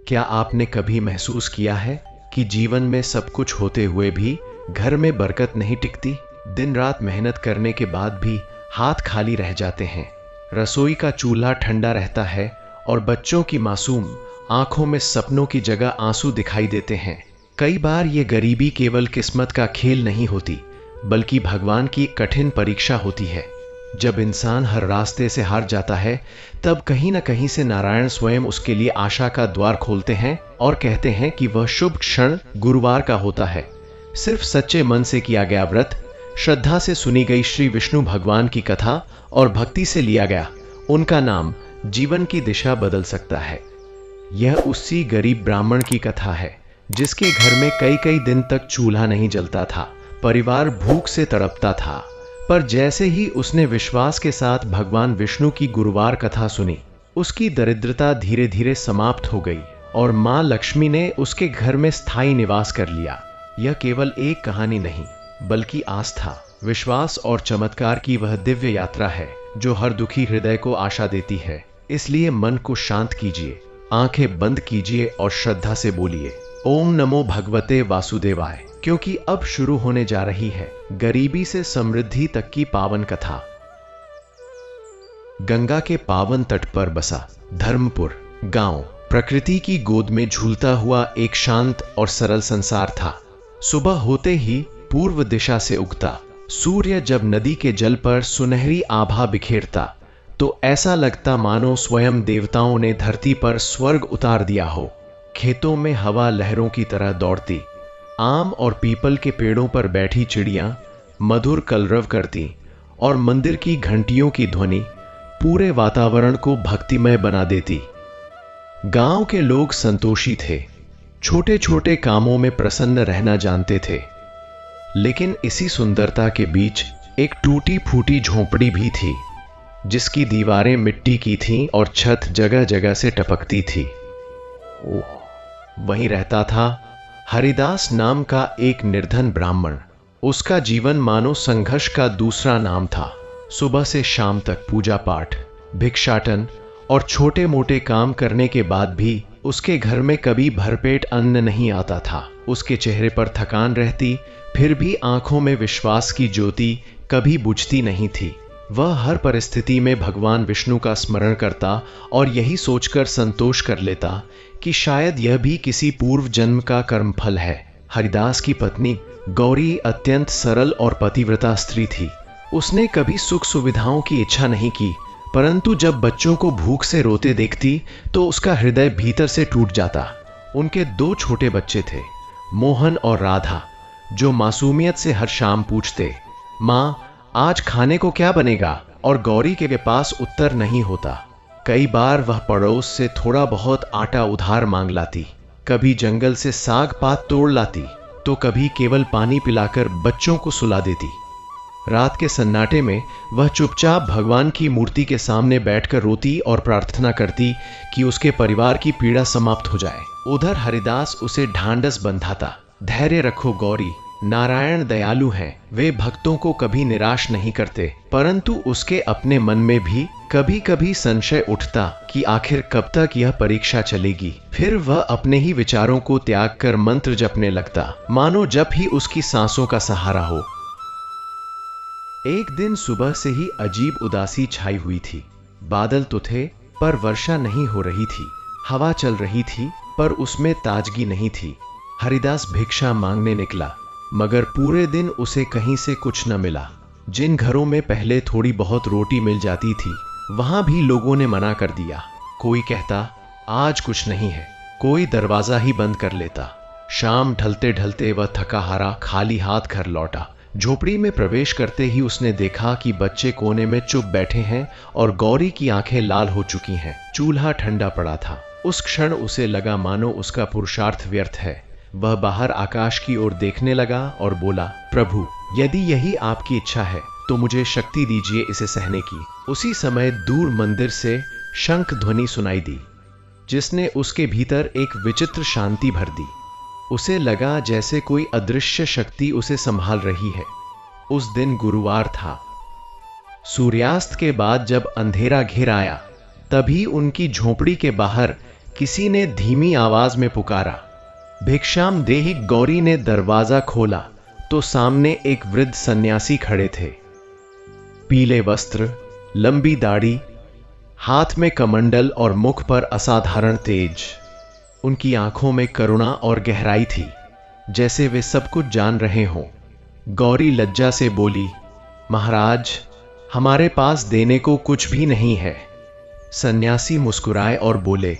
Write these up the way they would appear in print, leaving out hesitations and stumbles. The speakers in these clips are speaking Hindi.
क्या आपने कभी महसूस किया है कि जीवन में सब कुछ होते हुए भी घर में बरकत नहीं टिकती? दिन रात मेहनत करने के बाद भी हाथ खाली रह जाते हैं। रसोई का चूल्हा ठंडा रहता है और बच्चों की मासूम आंखों में सपनों की जगह आंसू दिखाई देते हैं। कई बार ये गरीबी केवल किस्मत का खेल नहीं होती, बल्कि भगवान की कठिन परीक्षा होती है। जब इंसान हर रास्ते से हार जाता है, तब कहीं न कहीं से नारायण स्वयं उसके लिए आशा का द्वार खोलते हैं और कहते हैं कि वह शुभ क्षण गुरुवार का होता है। सिर्फ सच्चे मन से किया गया व्रत, श्रद्धा से सुनी गई श्री विष्णु भगवान की कथा और भक्ति से लिया गया उनका नाम जीवन की दिशा बदल सकता है। यह उसी गरीब ब्राह्मण की कथा है जिसके घर में कई कई दिन तक चूल्हा नहीं जलता था, परिवार भूख से तड़पता था। पर जैसे ही उसने विश्वास के साथ भगवान विष्णु की गुरुवार कथा सुनी, उसकी दरिद्रता धीरे धीरे समाप्त हो गई और मां लक्ष्मी ने उसके घर में स्थायी निवास कर लिया। यह केवल एक कहानी नहीं, बल्कि आस्था, विश्वास और चमत्कार की वह दिव्य यात्रा है जो हर दुखी हृदय को आशा देती है। इसलिए मन को शांत कीजिए, आंखें बंद कीजिए और श्रद्धा से बोलिए ओम नमो भगवते वासुदेवाय, क्योंकि अब शुरू होने जा रही है गरीबी से समृद्धि तक की पावन कथा। गंगा के पावन तट पर बसा धर्मपुर गांव प्रकृति की गोद में झूलता हुआ एक शांत और सरल संसार था। सुबह होते ही पूर्व दिशा से उगता सूर्य जब नदी के जल पर सुनहरी आभा बिखेरता, तो ऐसा लगता मानो स्वयं देवताओं ने धरती पर स्वर्ग उतार दिया हो। खेतों में हवा लहरों की तरह दौड़ती, आम और पीपल के पेड़ों पर बैठी चिड़ियां मधुर कलरव करती और मंदिर की घंटियों की ध्वनि पूरे वातावरण को भक्तिमय बना देती। गांव के लोग संतोषी थे, छोटे छोटे कामों में प्रसन्न रहना जानते थे। लेकिन इसी सुंदरता के बीच एक टूटी फूटी झोंपड़ी भी थी, जिसकी दीवारें मिट्टी की थीं और छत जगह जगह से टपकती थी। वहीं रहता था हरिदास नाम का एक निर्धन ब्राह्मण। उसका जीवन मानो संघर्ष का दूसरा नाम था। सुबह से शाम तक पूजा पाठ, भिक्षाटन और छोटे मोटे काम करने के बाद भी उसके घर में कभी भरपेट अन्न नहीं आता था। उसके चेहरे पर थकान रहती, फिर भी आंखों में विश्वास की ज्योति कभी बुझती नहीं थी। वह हर परिस्थिति में भगवान विष्णु का स्मरण करता और यही सोचकर संतोष कर लेता कि शायद यह भी किसी पूर्व जन्म का कर्मफल है। हरिदास की पत्नी गौरी अत्यंत सरल और पतिव्रता स्त्री थी। उसने कभी सुख सुविधाओं की इच्छा नहीं की, परंतु जब बच्चों को भूख से रोते देखती तो उसका हृदय भीतर से टूट जाता। उनके 2 छोटे बच्चे थे, मोहन और राधा, जो मासूमियत से हर शाम पूछते, माँ आज खाने को क्या बनेगा? और गौरी के पास उत्तर नहीं होता। कई बार वह पड़ोस से थोड़ा बहुत आटा उधार मांग लाती, कभी जंगल से साग पात तोड़ लाती, तो कभी केवल पानी पिलाकर बच्चों को सुला देती। रात के सन्नाटे में वह चुपचाप भगवान की मूर्ति के सामने बैठकर रोती और प्रार्थना करती कि उसके परिवार की पीड़ा समाप्त हो जाए। उधर हरिदास उसे ढांढस बंधाता, धैर्य रखो गौरी, नारायण दयालु हैं, वे भक्तों को कभी निराश नहीं करते। परंतु उसके अपने मन में भी कभी कभी संशय उठता कि आखिर कब तक यह परीक्षा चलेगी। फिर वह अपने ही विचारों को त्याग कर मंत्र जपने लगता, मानो जप ही उसकी सांसों का सहारा हो। एक दिन सुबह से ही अजीब उदासी छाई हुई थी। बादल तो थे पर वर्षा नहीं हो रही थी। हवा चल रही थी पर उसमें ताजगी नहीं थी। हरिदास भिक्षा मांगने निकला, मगर पूरे दिन उसे कहीं से कुछ न मिला। जिन घरों में पहले थोड़ी बहुत रोटी मिल जाती थी, वहां भी लोगों ने मना कर दिया। कोई कहता आज कुछ नहीं है, कोई दरवाजा ही बंद कर लेता। शाम ढलते ढलते वह थका हारा खाली हाथ घर लौटा। झोपड़ी में प्रवेश करते ही उसने देखा कि बच्चे कोने में चुप बैठे हैं और गौरी की आंखें लाल हो चुकी हैं। चूल्हा ठंडा पड़ा था। उस क्षण उसे लगा मानो उसका पुरुषार्थ व्यर्थ है। वह बाहर आकाश की ओर देखने लगा और बोला, प्रभु यदि यही आपकी इच्छा है तो मुझे शक्ति दीजिए इसे सहने की। उसी समय दूर मंदिर से शंख ध्वनि सुनाई दी, जिसने उसके भीतर एक विचित्र शांति भर दी। उसे लगा जैसे कोई अदृश्य शक्ति उसे संभाल रही है। उस दिन गुरुवार था। सूर्यास्त के बाद जब अंधेरा घिर आया, तभी उनकी झोपड़ी के बाहर किसी ने धीमी आवाज में पुकारा, भिक्षाम देहि। गौरी ने दरवाजा खोला तो सामने एक वृद्ध सन्यासी खड़े थे। पीले वस्त्र, लंबी दाढ़ी, हाथ में कमंडल और मुख पर असाधारण तेज। उनकी आंखों में करुणा और गहराई थी, जैसे वे सब कुछ जान रहे हों। गौरी लज्जा से बोली, महाराज, हमारे पास देने को कुछ भी नहीं है। सन्यासी मुस्कुराए और बोले,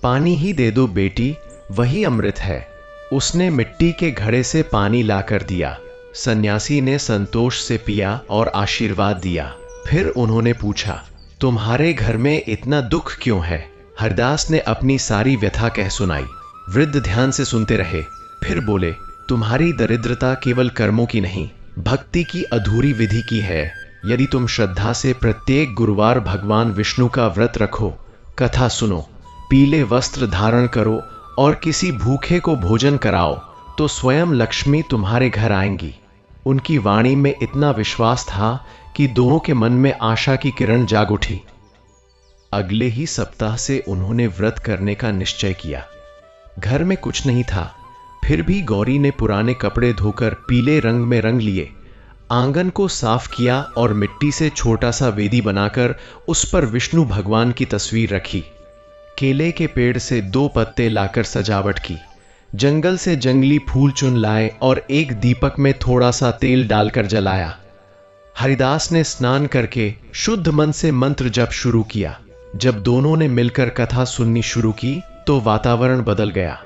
पानी ही दे दो बेटी, वही अमृत है। उसने मिट्टी के घड़े से पानी लाकर दिया। सन्यासी ने संतोष से पिया और आशीर्वाद दिया। फिर उन्होंने पूछा, तुम्हारे घर में इतना दुख क्यों है? हरिदास ने अपनी सारी व्यथा कह सुनाई। वृद्ध ध्यान से सुनते रहे, फिर बोले, तुम्हारी दरिद्रता केवल कर्मों की नहीं, भक्ति की अधूरी विधि की है। यदि तुम श्रद्धा से प्रत्येक गुरुवार भगवान विष्णु का व्रत रखो, कथा सुनो, पीले वस्त्र धारण करो और किसी भूखे को भोजन कराओ, तो स्वयं लक्ष्मी तुम्हारे घर आएंगी। उनकी वाणी में इतना विश्वास था कि दोनों के मन में आशा की किरण जाग उठी। अगले ही सप्ताह से उन्होंने व्रत करने का निश्चय किया। घर में कुछ नहीं था, फिर भी गौरी ने पुराने कपड़े धोकर पीले रंग में रंग लिए, आंगन को साफ किया और मिट्टी से छोटा सा वेदी बनाकर उस पर विष्णु भगवान की तस्वीर रखी। केले के पेड़ से 2 पत्ते लाकर सजावट की, जंगल से जंगली फूल चुन लाए और एक दीपक में थोड़ा सा तेल डालकर जलाया। हरिदास ने स्नान करके शुद्ध मन से मंत्र जप शुरू किया। जब दोनों ने मिलकर कथा सुननी शुरू की तो वातावरण बदल गया।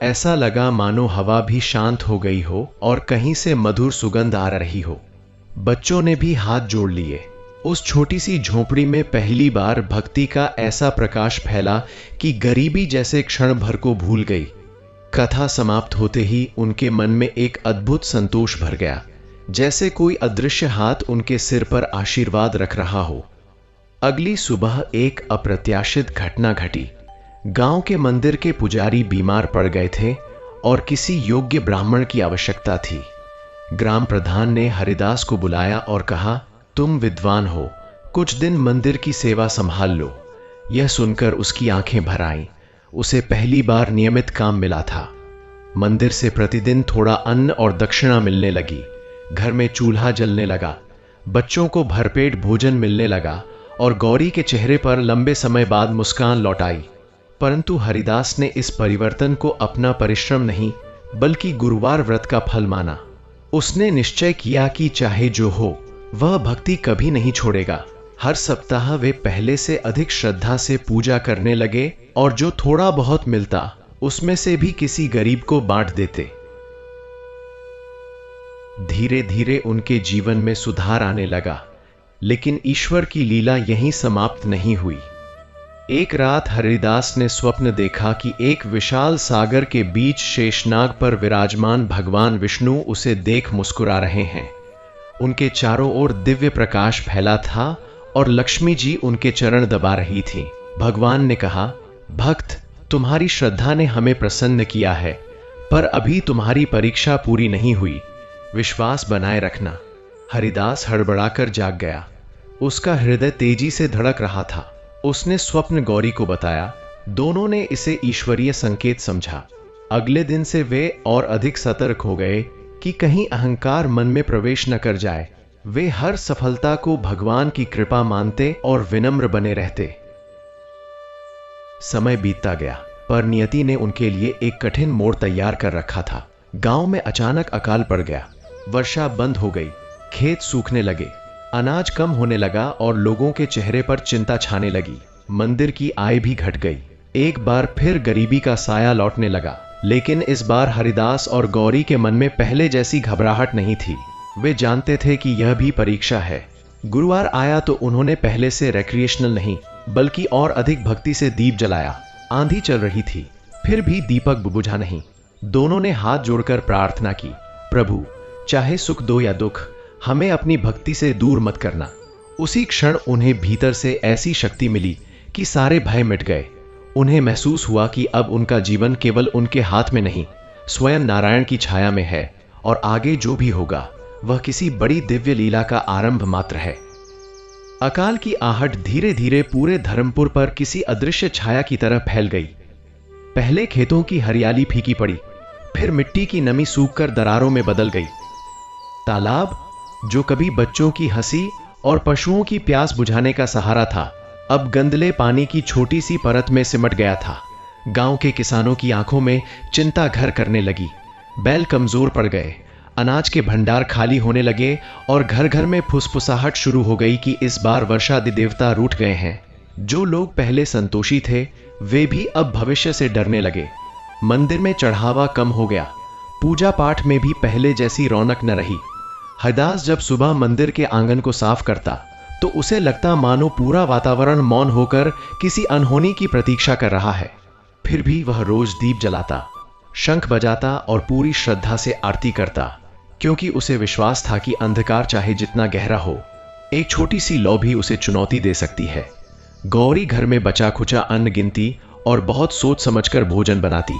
ऐसा लगा मानो हवा भी शांत हो गई हो और कहीं से मधुर सुगंध आ रही हो। बच्चों ने भी हाथ जोड़ लिए। उस छोटी सी झोपड़ी में पहली बार भक्ति का ऐसा प्रकाश फैला कि गरीबी जैसे क्षण भर को भूल गई। कथा समाप्त होते ही उनके मन में एक अद्भुत संतोष भर गया, जैसे कोई अदृश्य हाथ उनके सिर पर आशीर्वाद रख रहा हो। अगली सुबह एक अप्रत्याशित घटना घटी। गांव के मंदिर के पुजारी बीमार पड़ गए थे और किसी योग्य ब्राह्मण की आवश्यकता थी। ग्राम प्रधान ने हरिदास को बुलाया और कहा, तुम विद्वान हो, कुछ दिन मंदिर की सेवा संभाल लो। यह सुनकर उसकी आंखें भर आईं। उसे पहली बार नियमित काम मिला था। मंदिर से प्रतिदिन थोड़ा अन्न और दक्षिणा मिलने लगी। घर में चूल्हा जलने लगा, बच्चों को भरपेट भोजन मिलने लगा और गौरी के चेहरे पर लंबे समय बाद मुस्कान लौट आई। परंतु हरिदास ने इस परिवर्तन को अपना परिश्रम नहीं, बल्कि गुरुवार व्रत का फल माना। उसने निश्चय किया कि चाहे जो हो, वह भक्ति कभी नहीं छोड़ेगा। हर सप्ताह वे पहले से अधिक श्रद्धा से पूजा करने लगे और जो थोड़ा बहुत मिलता उसमें से भी किसी गरीब को बांट देते। धीरे धीरे उनके जीवन में सुधार आने लगा, लेकिन ईश्वर की लीला यहीं समाप्त नहीं हुई। एक रात हरिदास ने स्वप्न देखा कि एक विशाल सागर के बीच शेषनाग पर विराजमान भगवान विष्णु उसे देख मुस्कुरा रहे हैं। उनके चारों ओर दिव्य प्रकाश फैला था और लक्ष्मी जी उनके चरण दबा रही थी। भगवान ने कहा, भक्त, तुम्हारी श्रद्धा ने हमें प्रसन्न किया है, पर अभी तुम्हारी परीक्षा पूरी नहीं हुई। विश्वास बनाए रखना। हरिदास हड़बड़ाकर जाग गया। उसका हृदय तेजी से धड़क रहा था। उसने स्वप्न गौरी को बताया। दोनों ने इसे ईश्वरीय संकेत समझा। अगले दिन से वे और अधिक सतर्क हो गए कि कहीं अहंकार मन में प्रवेश न कर जाए। वे हर सफलता को भगवान की कृपा मानते और विनम्र बने रहते। समय बीतता गया, पर नियति ने उनके लिए एक कठिन मोड़ तैयार कर रखा था। गांव में अचानक अकाल पड़ गया। वर्षा बंद हो गई, खेत सूखने लगे, अनाज कम होने लगा और लोगों के चेहरे पर चिंता छाने लगी। मंदिर की आय भी घट गई। एक बार फिर गरीबी का साया लौटने लगा, लेकिन इस बार हरिदास और गौरी के मन में पहले जैसी घबराहट नहीं थी। वे जानते थे कि यह भी परीक्षा है। गुरुवार आया तो उन्होंने पहले से रिक्रिएशनल नहीं, बल्कि और अधिक भक्ति से दीप जलाया। आंधी चल रही थी, फिर भी दीपक बुझा नहीं। दोनों ने हाथ जोड़कर प्रार्थना की, प्रभु, चाहे सुख दो या दुख, हमें अपनी भक्ति से दूर मत करना। उसी क्षण उन्हें भीतर से ऐसी शक्ति मिली कि सारे भय मिट गए। उन्हें महसूस हुआ कि अब उनका जीवन केवल उनके हाथ में नहीं, स्वयं नारायण की छाया में है और आगे जो भी होगा वह किसी बड़ी दिव्य लीला का आरंभ मात्र है। अकाल की आहट धीरे धीरे पूरे धर्मपुर पर किसी अदृश्य छाया की तरह फैल गई। पहले खेतों की हरियाली फीकी पड़ी, फिर मिट्टी की नमी सूखकर दरारों में बदल गई। तालाब, जो कभी बच्चों की हंसी और पशुओं की प्यास बुझाने का सहारा था, अब गंदले पानी की छोटी सी परत में सिमट गया था। गांव के किसानों की आंखों में चिंता घर करने लगी। बैल कमजोर पड़ गए, अनाज के भंडार खाली होने लगे और घर घर में फुसफुसाहट शुरू हो गई कि इस बार वर्षादि देवता रूठ गए हैं। जो लोग पहले संतोषी थे, वे भी अब भविष्य से डरने लगे। मंदिर में चढ़ावा कम हो गया, पूजा पाठ में भी पहले जैसी रौनक न रही। हरदास जब सुबह मंदिर के आंगन को साफ करता तो उसे लगता मानो पूरा वातावरण मौन होकर किसी अनहोनी की प्रतीक्षा कर रहा है। फिर भी वह रोज दीप जलाता, शंख बजाता और पूरी श्रद्धा से आरती करता, क्योंकि उसे विश्वास था कि अंधकार चाहे जितना गहरा हो, एक छोटी सी लौ भी उसे चुनौती दे सकती है। गौरी घर में बचा खुचा अन्न गिनती और बहुत सोच समझकर भोजन बनाती,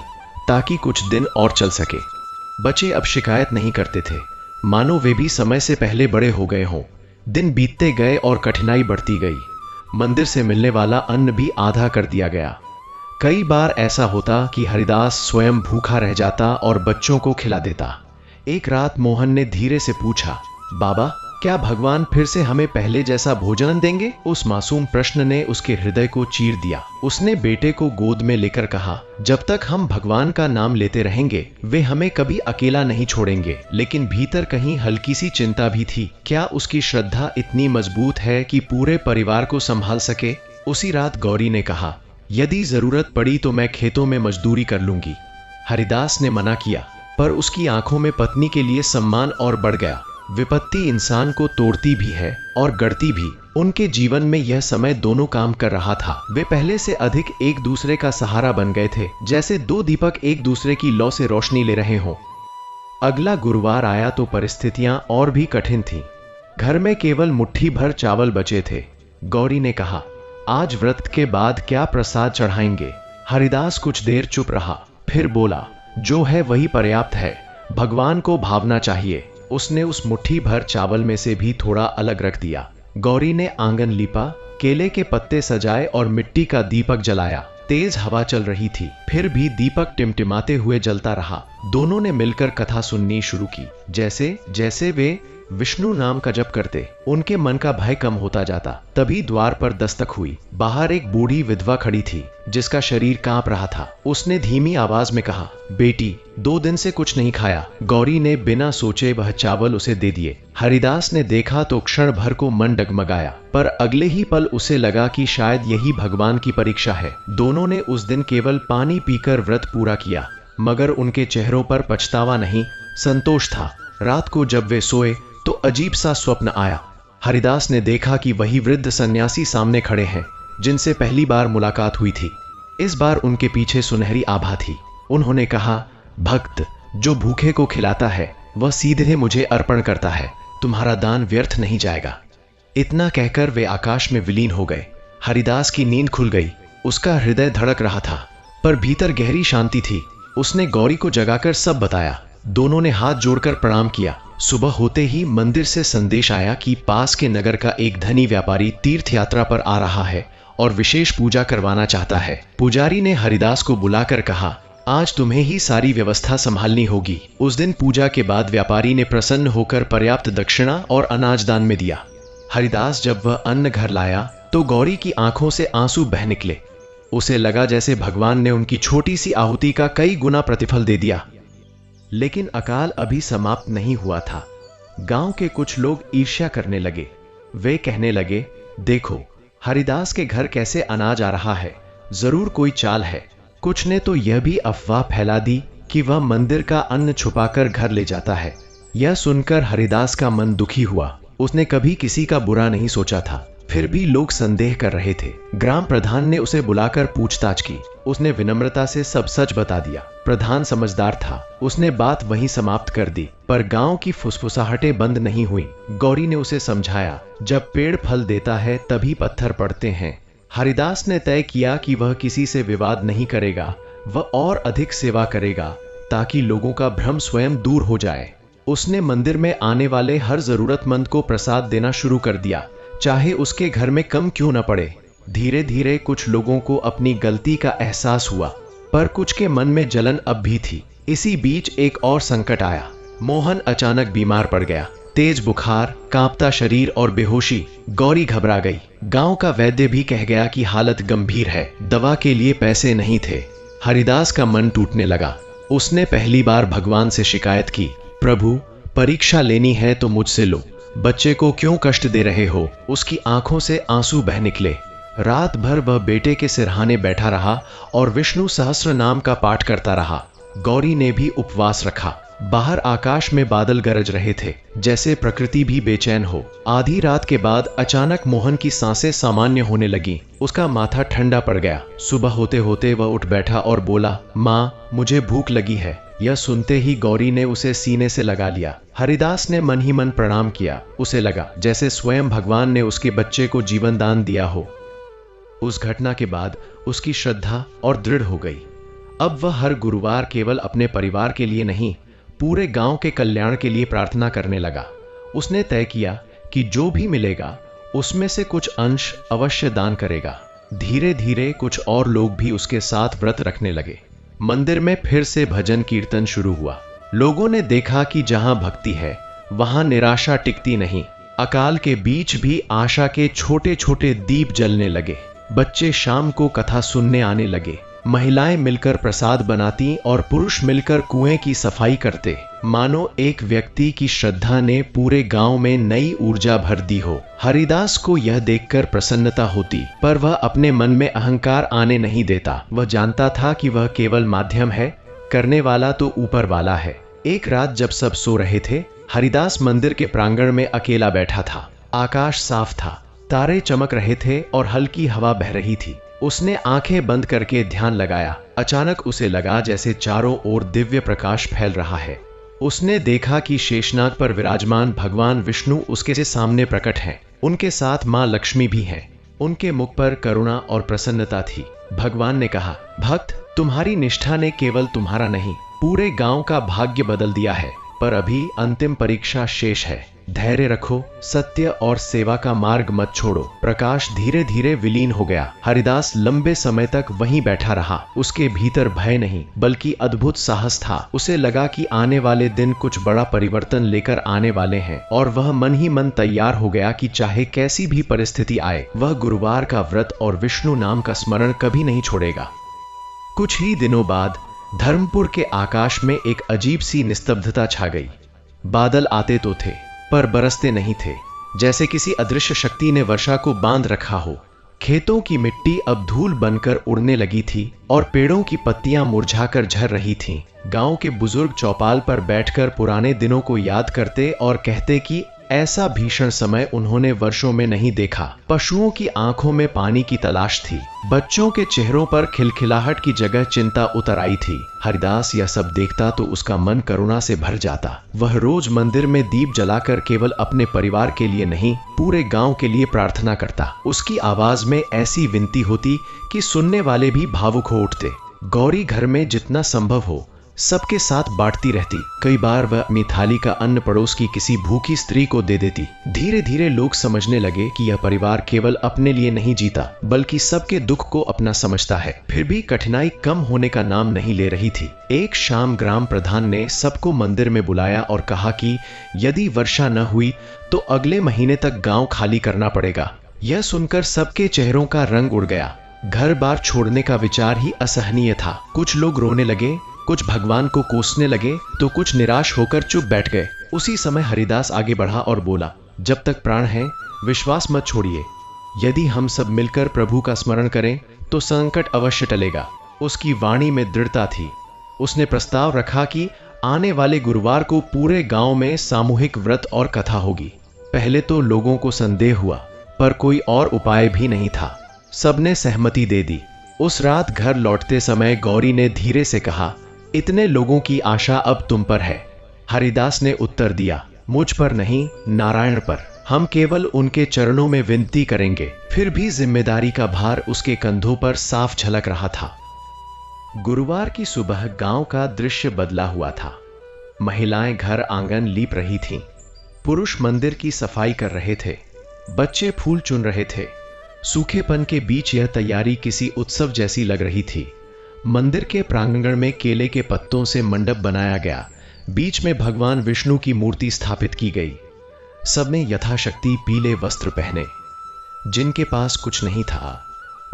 ताकि कुछ दिन और चल सके। बच्चे अब शिकायत नहीं करते थे, मानो वे भी समय से पहले बड़े हो गए हों। दिन बीतते गए और कठिनाई बढ़ती गई। मंदिर से मिलने वाला अन्न भी आधा कर दिया गया। कई बार ऐसा होता कि हरिदास स्वयं भूखा रह जाता और बच्चों को खिला देता। एक रात मोहन ने धीरे से पूछा, बाबा, क्या भगवान फिर से हमें पहले जैसा भोजन देंगे? उस मासूम प्रश्न ने उसके हृदय को चीर दिया। उसने बेटे को गोद में लेकर कहा, जब तक हम भगवान का नाम लेते रहेंगे, वे हमें कभी अकेला नहीं छोड़ेंगे। लेकिन भीतर कहीं हल्की सी चिंता भी थी। क्या उसकी श्रद्धा इतनी मजबूत है कि पूरे परिवार को संभाल सके? उसी रात गौरी ने कहा, यदि जरूरत पड़ी तो मैं खेतों में मजदूरी कर लूंगी। हरिदास ने मना किया, पर उसकी आंखों में पत्नी के लिए सम्मान और बढ़ गया। विपत्ति इंसान को तोड़ती भी है और गढ़ती भी। उनके जीवन में यह समय दोनों काम कर रहा था। वे पहले से अधिक एक दूसरे का सहारा बन गए थे, जैसे दो दीपक एक दूसरे की लौ से रोशनी ले रहे हों। अगला गुरुवार आया तो परिस्थितियां और भी कठिन थीं। घर में केवल मुट्ठी भर चावल बचे थे। गौरी ने कहा, आज व्रत के बाद क्या प्रसाद चढ़ाएंगे? हरिदास कुछ देर चुप रहा, फिर बोला, जो है वही पर्याप्त है, भगवान को भावना चाहिए। उसने उस मुट्ठी भर चावल में से भी थोड़ा अलग रख दिया। गौरी ने आंगन लीपा, केले के पत्ते सजाए और मिट्टी का दीपक जलाया। तेज हवा चल रही थी, फिर भी दीपक टिमटिमाते हुए जलता रहा। दोनों ने मिलकर कथा सुननी शुरू की। जैसे जैसे वे विष्णु नाम का जप करते, उनके मन का भय कम होता जाता। तभी द्वार पर दस्तक हुई। बाहर एक बूढ़ी विधवा खड़ी थी, जिसका शरीर कांप रहा था। उसने धीमी आवाज में कहा, बेटी, 2 दिन से कुछ नहीं खाया। गौरी ने बिना सोचे वह चावल उसे दे दिए। हरिदास ने देखा तो क्षण भर को मन डगमगाया, पर अगले ही पल उसे लगा कि शायद यही भगवान की परीक्षा है। दोनों ने उस दिन केवल पानी पीकर व्रत पूरा किया, मगर उनके चेहरों पर पछतावा नहीं, संतोष था। रात को जब वे सोए तो अजीब सा स्वप्न आया। हरिदास ने देखा कि वही वृद्ध सन्यासी सामने खड़े हैं, जिनसे पहली बार मुलाकात हुई थी। इस बार उनके पीछे सुनहरी आभा थी। उन्होंने कहा, भक्त जो भूखे को खिलाता है, वह सीधे मुझे अर्पण करता है। तुम्हारा दान व्यर्थ नहीं जाएगा। इतना कहकर वे आकाश में विलीन हो गए। हरिदास की नींद खुल गई। उसका हृदय धड़क रहा था, पर भीतर गहरी शांति थी। उसने गौरी को जगाकर सब बताया। दोनों ने हाथ जोड़कर प्रणाम किया। सुबह होते ही मंदिर से संदेश आया कि पास के नगर का एक धनी व्यापारी तीर्थ यात्रा पर आ रहा है और विशेष पूजा करवाना चाहता है। पुजारी ने हरिदास को बुलाकर कहा, आज तुम्हें ही सारी व्यवस्था संभालनी होगी। उस दिन पूजा के बाद व्यापारी ने प्रसन्न होकर पर्याप्त दक्षिणा और अनाज दान में दिया। हरिदास जब वह अन्न घर लाया तो गौरी की आंखों से आंसू बह निकले। उसे लगा जैसे भगवान ने उनकी छोटी सी आहुति का कई गुना प्रतिफल दे दिया। लेकिन अकाल अभी समाप्त नहीं हुआ था। गांव के कुछ लोग ईर्ष्या करने लगे। वे कहने लगे, देखो हरिदास के घर कैसे अनाज आ रहा है, जरूर कोई चाल है। कुछ ने तो यह भी अफवाह फैला दी कि वह मंदिर का अन्न छुपाकर घर ले जाता है। यह सुनकर हरिदास का मन दुखी हुआ। उसने कभी किसी का बुरा नहीं सोचा था, फिर भी लोग संदेह कर रहे थे। ग्राम प्रधान ने उसे बुलाकर पूछताछ की। उसने विनम्रता से सब सच बता दिया। प्रधान समझदार था, उसने बात वहीं समाप्त कर दी। पर गांव की फुसफुसाहटें बंद नहीं हुई। गौरी ने उसे समझाया, जब पेड़ फल देता है तभी पत्थर पड़ते हैं। हरिदास ने तय किया कि वह किसी से विवाद नहीं करेगा, वह और अधिक सेवा करेगा, ताकि लोगों का भ्रम स्वयं दूर हो जाए। उसने मंदिर में आने वाले हर जरूरतमंद को प्रसाद देना शुरू कर दिया, चाहे उसके घर में कम क्यों न पड़े। धीरे धीरे कुछ लोगों को अपनी गलती का एहसास हुआ। पर कुछ के मन में जलन अब भी थी। इसी बीच एक और संकट आया। मोहन अचानक बीमार पड़ गया। तेज बुखार, कांपता शरीर और बेहोशी। गौरी घबरा गई। गांव का वैद्य भी कह गया कि हालत गंभीर है, दवा के लिए पैसे नहीं थे। हरिदास का मन टूटने लगा। उसने पहली बार भगवान से शिकायत की, प्रभु, परीक्षा लेनी है तो मुझसे लो, बच्चे को क्यों कष्ट दे रहे हो। उसकी आंखों से आंसू बह निकले। रात भर वह बेटे के सिरहाने बैठा रहा और विष्णु सहस्त्र नाम का पाठ करता रहा। गौरी ने भी उपवास रखा। बाहर आकाश में बादल गरज रहे थे, जैसे प्रकृति भी बेचैन हो। आधी रात के बाद अचानक मोहन की सांसें सामान्य होने लगी। उसका माथा ठंडा पड़ गया। सुबह होते होते वह उठ बैठा और बोला, माँ, मुझे भूख लगी है। यह सुनते ही गौरी ने उसे सीने से लगा लिया। हरिदास ने मन ही मन प्रणाम किया। उसे लगा जैसे स्वयं भगवान ने उसके बच्चे को जीवन दान दिया हो। उस घटना के बाद उसकी श्रद्धा और दृढ़ हो गई। अब वह हर गुरुवार केवल अपने परिवार के लिए नहीं, पूरे गांव के कल्याण के लिए प्रार्थना करने लगा। उसने तय किया कि जो भी मिलेगा उसमें से कुछ अंश अवश्य दान करेगा। धीरे धीरे कुछ और लोग भी उसके साथ व्रत रखने लगे। मंदिर में फिर से भजन कीर्तन शुरू हुआ। लोगों ने देखा कि जहां भक्ति है वहां निराशा टिकती नहीं। अकाल के बीच भी आशा के छोटे छोटे दीप जलने लगे। बच्चे शाम को कथा सुनने आने लगे। महिलाएं मिलकर प्रसाद बनाती और पुरुष मिलकर कुएं की सफाई करते। मानो एक व्यक्ति की श्रद्धा ने पूरे गांव में नई ऊर्जा भर दी हो। हरिदास को यह देखकर प्रसन्नता होती, पर वह अपने मन में अहंकार आने नहीं देता। वह जानता था कि वह केवल माध्यम है, करने वाला तो ऊपर वाला है। एक रात जब सब सो रहे थे, हरिदास मंदिर के प्रांगण में अकेला बैठा था। आकाश साफ था, तारे चमक रहे थे और हल्की हवा बह रही थी। उसने आंखें बंद करके ध्यान लगाया। अचानक उसे लगा जैसे चारों ओर दिव्य प्रकाश फैल रहा है। उसने देखा कि शेषनाग पर विराजमान भगवान विष्णु उसके सामने प्रकट हैं। उनके साथ मां लक्ष्मी भी हैं। उनके मुख पर करुणा और प्रसन्नता थी। भगवान ने कहा, भक्त, तुम्हारी निष्ठा ने केवल तुम्हारा नहीं, पूरे गांव का भाग्य बदल दिया है। पर अभी अंतिम परीक्षा शेष है। धैर्य रखो, सत्य और सेवा का मार्ग मत छोड़ो। प्रकाश धीरे धीरे विलीन हो गया। हरिदास लंबे समय तक वहीं बैठा रहा। उसके भीतर भय नहीं बल्कि अद्भुत साहस था। उसे लगा कि आने वाले दिन कुछ बड़ा परिवर्तन लेकर आने वाले हैं और वह मन ही मन तैयार हो गया कि चाहे कैसी भी परिस्थिति आए, वह गुरुवार का व्रत और विष्णु नाम का स्मरण कभी नहीं छोड़ेगा। कुछ ही दिनों बाद धर्मपुर के आकाश में एक अजीब सी निस्तब्धता छा गई। बादल आते तो थे पर बरसते नहीं थे, जैसे किसी अदृश्य शक्ति ने वर्षा को बांध रखा हो। खेतों की मिट्टी अब धूल बनकर उड़ने लगी थी और पेड़ों की पत्तियां मुरझाकर झर रही थीं। गांव के बुजुर्ग चौपाल पर बैठकर पुराने दिनों को याद करते और कहते कि ऐसा भीषण समय उन्होंने वर्षों में नहीं देखा। पशुओं की आंखों में पानी की तलाश थी। बच्चों के चेहरों पर खिलखिलाहट की जगह चिंता उतर आई थी। हरिदास यह सब देखता तो उसका मन करुणा से भर जाता। वह रोज मंदिर में दीप जलाकर केवल अपने परिवार के लिए नहीं, पूरे गांव के लिए प्रार्थना करता। उसकी आवाज में ऐसी विनती होती कि सुनने वाले भी भावुक हो उठते। गौरी घर में जितना संभव हो सबके साथ बांटती रहती। कई बार वह अपनी थाली का अन्न पड़ोस की किसी भूखी स्त्री को दे देती। धीरे धीरे लोग समझने लगे कि यह परिवार केवल अपने लिए नहीं जीता बल्कि सबके दुख को अपना समझता है। फिर भी कठिनाई कम होने का नाम नहीं ले रही थी। एक शाम ग्राम प्रधान ने सबको मंदिर में बुलाया और कहा कि यदि वर्षा न हुई तो अगले महीने तक गांव खाली करना पड़ेगा। यह सुनकर सबके चेहरों का रंग उड़ गया। घर बार छोड़ने का विचार ही असहनीय था। कुछ लोग रोने लगे, कुछ भगवान को कोसने लगे तो कुछ निराश होकर चुप बैठ गए। उसी समय हरिदास आगे बढ़ा और बोला, जब तक प्राण है विश्वास मत छोड़िए। यदि हम सब मिलकर प्रभु का स्मरण करें तो संकट अवश्य टलेगा। उसकी वाणी में दृढ़ता थी। उसने प्रस्ताव रखा कि आने वाले गुरुवार को पूरे गांव में सामूहिक व्रत और कथा होगी। पहले तो लोगों को संदेह हुआ, पर कोई और उपाय भी नहीं था। सबने सहमति दे दी। उस रात घर लौटते समय गौरी ने धीरे से कहा, इतने लोगों की आशा अब तुम पर है। हरिदास ने उत्तर दिया, मुझ पर नहीं, नारायण पर। हम केवल उनके चरणों में विनती करेंगे। फिर भी जिम्मेदारी का भार उसके कंधों पर साफ झलक रहा था। गुरुवार की सुबह गांव का दृश्य बदला हुआ था। महिलाएं घर आंगन लीप रही थीं। पुरुष मंदिर की सफाई कर रहे थे। बच्चे फूल चुन रहे थे। सूखेपन के बीच यह तैयारी किसी उत्सव जैसी लग रही थी। मंदिर के प्रांगण में केले के पत्तों से मंडप बनाया गया। बीच में भगवान विष्णु की मूर्ति स्थापित की गई। सबने यथाशक्ति पीले वस्त्र पहने। जिनके पास कुछ नहीं था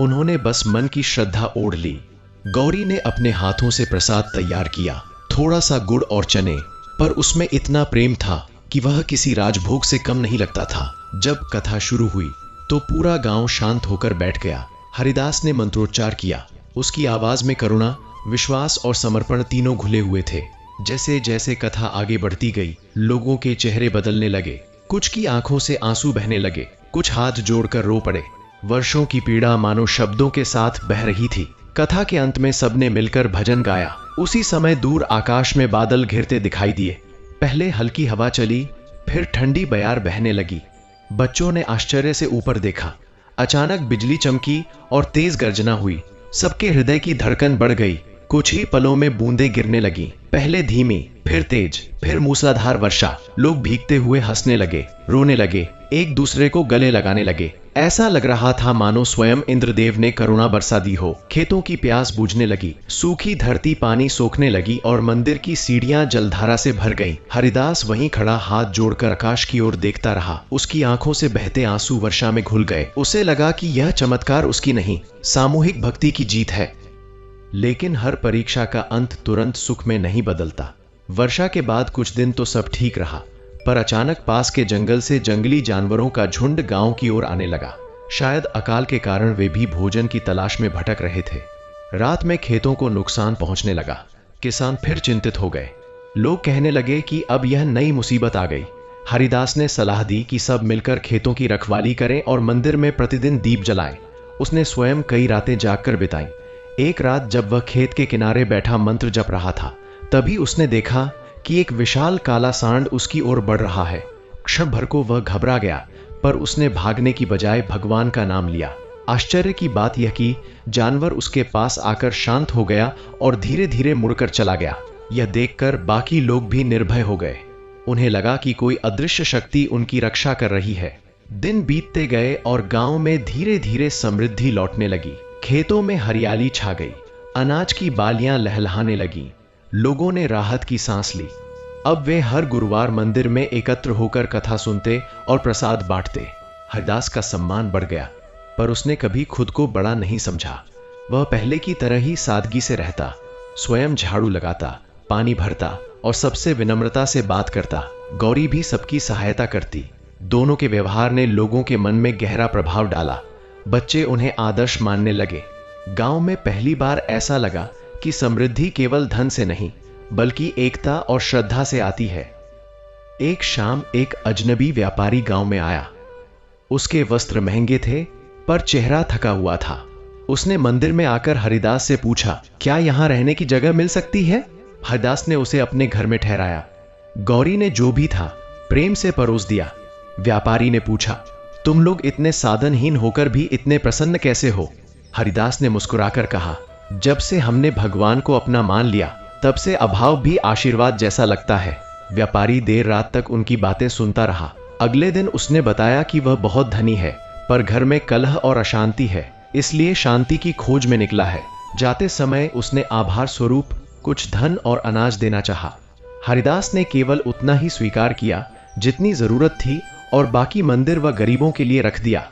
उन्होंने बस मन की श्रद्धा ओढ़ ली। गौरी ने अपने हाथों से प्रसाद तैयार किया, थोड़ा सा गुड़ और चने, पर उसमें इतना प्रेम था कि वह किसी राजभोग से कम नहीं लगता था। जब कथा शुरू हुई तो पूरा गांव शांत होकर बैठ गया। हरिदास ने मंत्रोच्चार किया। उसकी आवाज में करुणा, विश्वास और समर्पण तीनों घुले हुए थे। जैसे जैसे कथा आगे बढ़ती गई, लोगों के चेहरे बदलने लगे। कुछ की आंखों से आंसू बहने लगे, कुछ हाथ जोड़कर रो पड़े। वर्षों की पीड़ा मानो शब्दों के साथ बह रही थी। कथा के अंत में सबने मिलकर भजन गाया। उसी समय दूर आकाश में बादल घिरते दिखाई दिए। पहले हल्की हवा चली, फिर ठंडी बयार बहने लगी। बच्चों ने आश्चर्य से ऊपर देखा। अचानक बिजली चमकी और तेज गर्जना हुई। सबके हृदय की धड़कन बढ़ गई। कुछ ही पलों में बूंदें गिरने लगी, पहले धीमी, फिर तेज, फिर मूसलाधार वर्षा। लोग भीगते हुए हंसने लगे, रोने लगे, एक दूसरे को गले लगाने लगे। ऐसा लग रहा था मानो स्वयं इंद्रदेव ने करुणा बरसा दी हो। खेतों की प्यास बुझने लगी, सूखी धरती पानी सोखने लगी और मंदिर की सीढ़ियां जलधारा से भर गईं। हरिदास वहीं खड़ा हाथ जोड़कर आकाश की ओर देखता रहा। उसकी आंखों से बहते आंसू वर्षा में घुल गए। उसे लगा कि यह चमत्कार उसकी नहीं, सामूहिक भक्ति की जीत है। लेकिन हर परीक्षा का अंत तुरंत सुख में नहीं बदलता। वर्षा के बाद कुछ दिन तो सब ठीक रहा, पर अचानक पास के जंगल से जंगली जानवरों का झुंड गांव की ओर आने लगा। शायद अकाल के कारण वे भी भोजन की तलाश में भटक रहे थे। रात में खेतों को नुकसान पहुंचने लगा। किसान फिर चिंतित हो गए। लोग कहने लगे कि अब यह नई मुसीबत आ गई। हरिदास ने सलाह दी कि सब मिलकर खेतों की रखवाली करें और मंदिर में प्रतिदिन दीप जलाएं। उसने स्वयं कई रातें जागकर बिताई। एक रात जब वह खेत के किनारे बैठा मंत्र जप रहा था, तभी उसने देखा कि एक विशाल काला सांड उसकी ओर बढ़ रहा है। क्षण भर को वह घबरा गया, पर उसने भागने की बजाय भगवान का नाम लिया। आश्चर्य की बात यह कि जानवर उसके पास आकर शांत हो गया और धीरे धीरे मुड़कर चला गया। यह देखकर बाकी लोग भी निर्भय हो गए। उन्हें लगा कि कोई अदृश्य शक्ति उनकी रक्षा कर रही है। दिन बीतते गए और गांव में धीरे धीरे समृद्धि लौटने लगी। खेतों में हरियाली छा गई, अनाज की बालियां लहलहाने लगी। लोगों ने राहत की सांस ली। अब वे हर गुरुवार मंदिर में एकत्र होकर कथा सुनते और प्रसाद बांटते। हरिदास का सम्मान बढ़ गया, पर उसने कभी खुद को बड़ा नहीं समझा। वह पहले की तरह ही सादगी से रहता, स्वयं झाड़ू लगाता, पानी भरता और सबसे विनम्रता से बात करता। गौरी भी सबकी सहायता करती। दोनों के व्यवहार ने लोगों के मन में गहरा प्रभाव डाला। बच्चे उन्हें आदर्श मानने लगे। गांव में पहली बार ऐसा लगा कि समृद्धि केवल धन से नहीं, बल्कि एकता और श्रद्धा से आती है। एक शाम एक अजनबी व्यापारी गांव में आया। उसके वस्त्र महंगे थे, पर चेहरा थका हुआ था। उसने मंदिर में आकर हरिदास से पूछा, क्या यहां रहने की जगह मिल सकती है? हरिदास ने उसे अपने घर में ठहराया। गौरी ने जो भी था प्रेम से परोस दिया। व्यापारी ने पूछा, तुम लोग इतने साधनहीन होकर भी इतने प्रसन्न कैसे हो? हरिदास ने मुस्कुराकर कहा, जब से हमने भगवान को अपना मान लिया, तब से अभाव भी आशीर्वाद जैसा लगता है। व्यापारी देर रात तक उनकी बातें सुनता रहा। अगले दिन उसने बताया कि वह बहुत धनी है, पर घर में कलह और अशांति है, इसलिए शांति की खोज में निकला है। जाते समय उसने आभार स्वरूप कुछ धन और अनाज देना चाहा। हरिदास ने केवल उतना ही स्वीकार किया जितनी जरूरत थी और बाकी मंदिर व गरीबों के लिए रख दिया।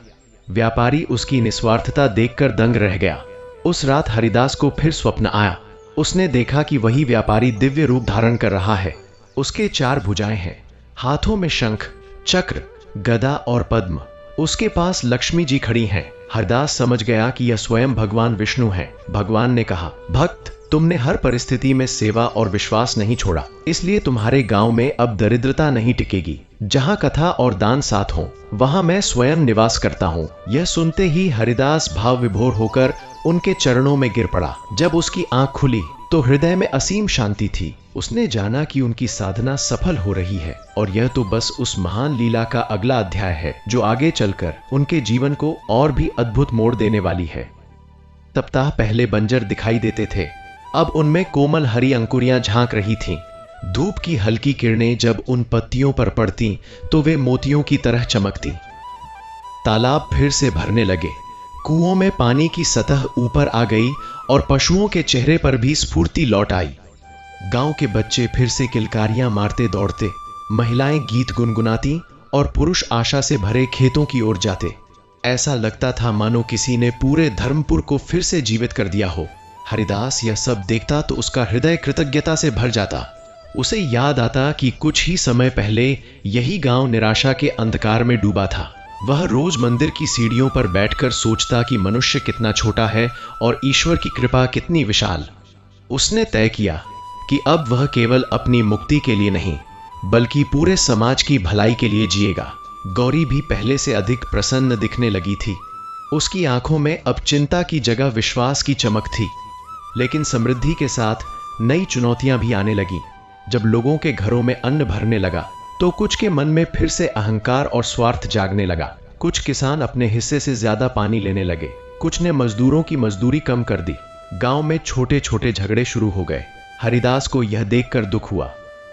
व्यापारी उसकी निस्वार्थता देखकर दंग रह गया। उस रात हरिदास को फिर स्वप्न आया। उसने देखा कि वही व्यापारी दिव्य रूप धारण कर रहा है। उसके 4 भुजाएं हैं, हाथों में शंख, चक्र, गदा और पद्म। उसके पास लक्ष्मी जी खड़ी हैं। हरिदास समझ गया कि यह स्वयं भगवान विष्णु हैं। भगवान ने कहा, भक्त, तुमने हर परिस्थिति में सेवा और विश्वास नहीं छोड़ा, इसलिए तुम्हारे गांव में अब दरिद्रता नहीं टिकेगी। जहां कथा और दान साथ हों, वहां मैं स्वयं निवास करता हूं। यह सुनते ही हरिदास भाव विभोर होकर उनके चरणों में गिर पड़ा। जब उसकी आंख खुली तो हृदय में असीम शांति थी। उसने जाना कि उनकी साधना सफल हो रही है और यह तो बस उस महान लीला का अगला अध्याय है जो आगे चलकर उनके जीवन को और भी अद्भुत मोड़ देने वाली है। सप्ताह पहले बंजर दिखाई देते थे, अब उनमें कोमल हरी अंकुरियां झांक रही थीं। धूप की हल्की किरणें जब उन पत्तियों पर पड़ती तो वे मोतियों की तरह चमकती। तालाब फिर से भरने लगे। कुओं में पानी की सतह ऊपर आ गई और पशुओं के चेहरे पर भी स्फूर्ति लौट आई। गांव के बच्चे फिर से किलकारियां मारते दौड़ते, महिलाएं गीत गुनगुनाती और पुरुष आशा से भरे खेतों की ओर जाते। ऐसा लगता था मानो किसी ने पूरे धर्मपुर को फिर से जीवित कर दिया हो। हरिदास यह सब देखता तो उसका हृदय कृतज्ञता से भर जाता। उसे याद आता कि कुछ ही समय पहले यही गांव निराशा के अंधकार में डूबा था। वह रोज मंदिर की सीढ़ियों पर बैठकर सोचता कि मनुष्य कितना छोटा है और ईश्वर की कृपा कितनी विशाल। उसने तय किया कि अब वह केवल अपनी मुक्ति के लिए नहीं, बल्कि पूरे समाज की भलाई के लिए जिएगा। गौरी भी पहले से अधिक प्रसन्न दिखने लगी थी। उसकी आंखों में अब चिंता की जगह विश्वास की चमक थी। लेकिन समृद्धि के साथ नई चुनौतियां भी आने लगी। जब लोगों के घरों में अन्न भरने लगा तो कुछ के मन में फिर से अहंकार और स्वार्थ जागने लगा। कुछ किसान अपने हिस्से से ज्यादा पानी लेने लगे, कुछ ने मजदूरों की मजदूरी कम कर दी। गांव में छोटे छोटे झगड़े शुरू हो गए। हरिदास को यह देखकर दुख हुआ।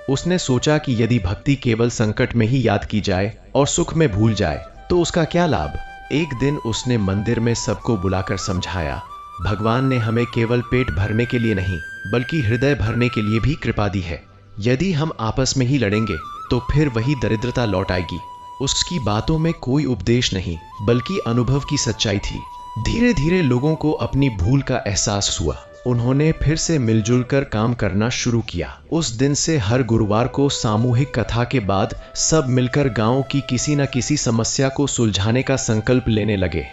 उसने सोचा कि यदि भक्ति केवल संकट में ही याद की जाए और सुख में भूल जाए तो उसका क्या लाभ। एक दिन उसने मंदिर में सबको बुलाकर समझाया, भगवान ने हमें केवल पेट भरने के लिए नहीं, बल्कि हृदय भरने के लिए भी कृपा दी है। यदि हम आपस में ही लड़ेंगे तो फिर वही दरिद्रता लौट आएगी। उसकी बातों में कोई उपदेश नहीं, बल्कि अनुभव की सच्चाई थी। धीरे धीरे लोगों को अपनी भूल का एहसास हुआ। उन्होंने फिर से मिलजुल कर काम करना शुरू किया। उस दिन से हर गुरुवार को सामूहिक कथा के बाद सब मिलकर गांव की किसी न किसी समस्या को सुलझाने का संकल्प लेने लगे।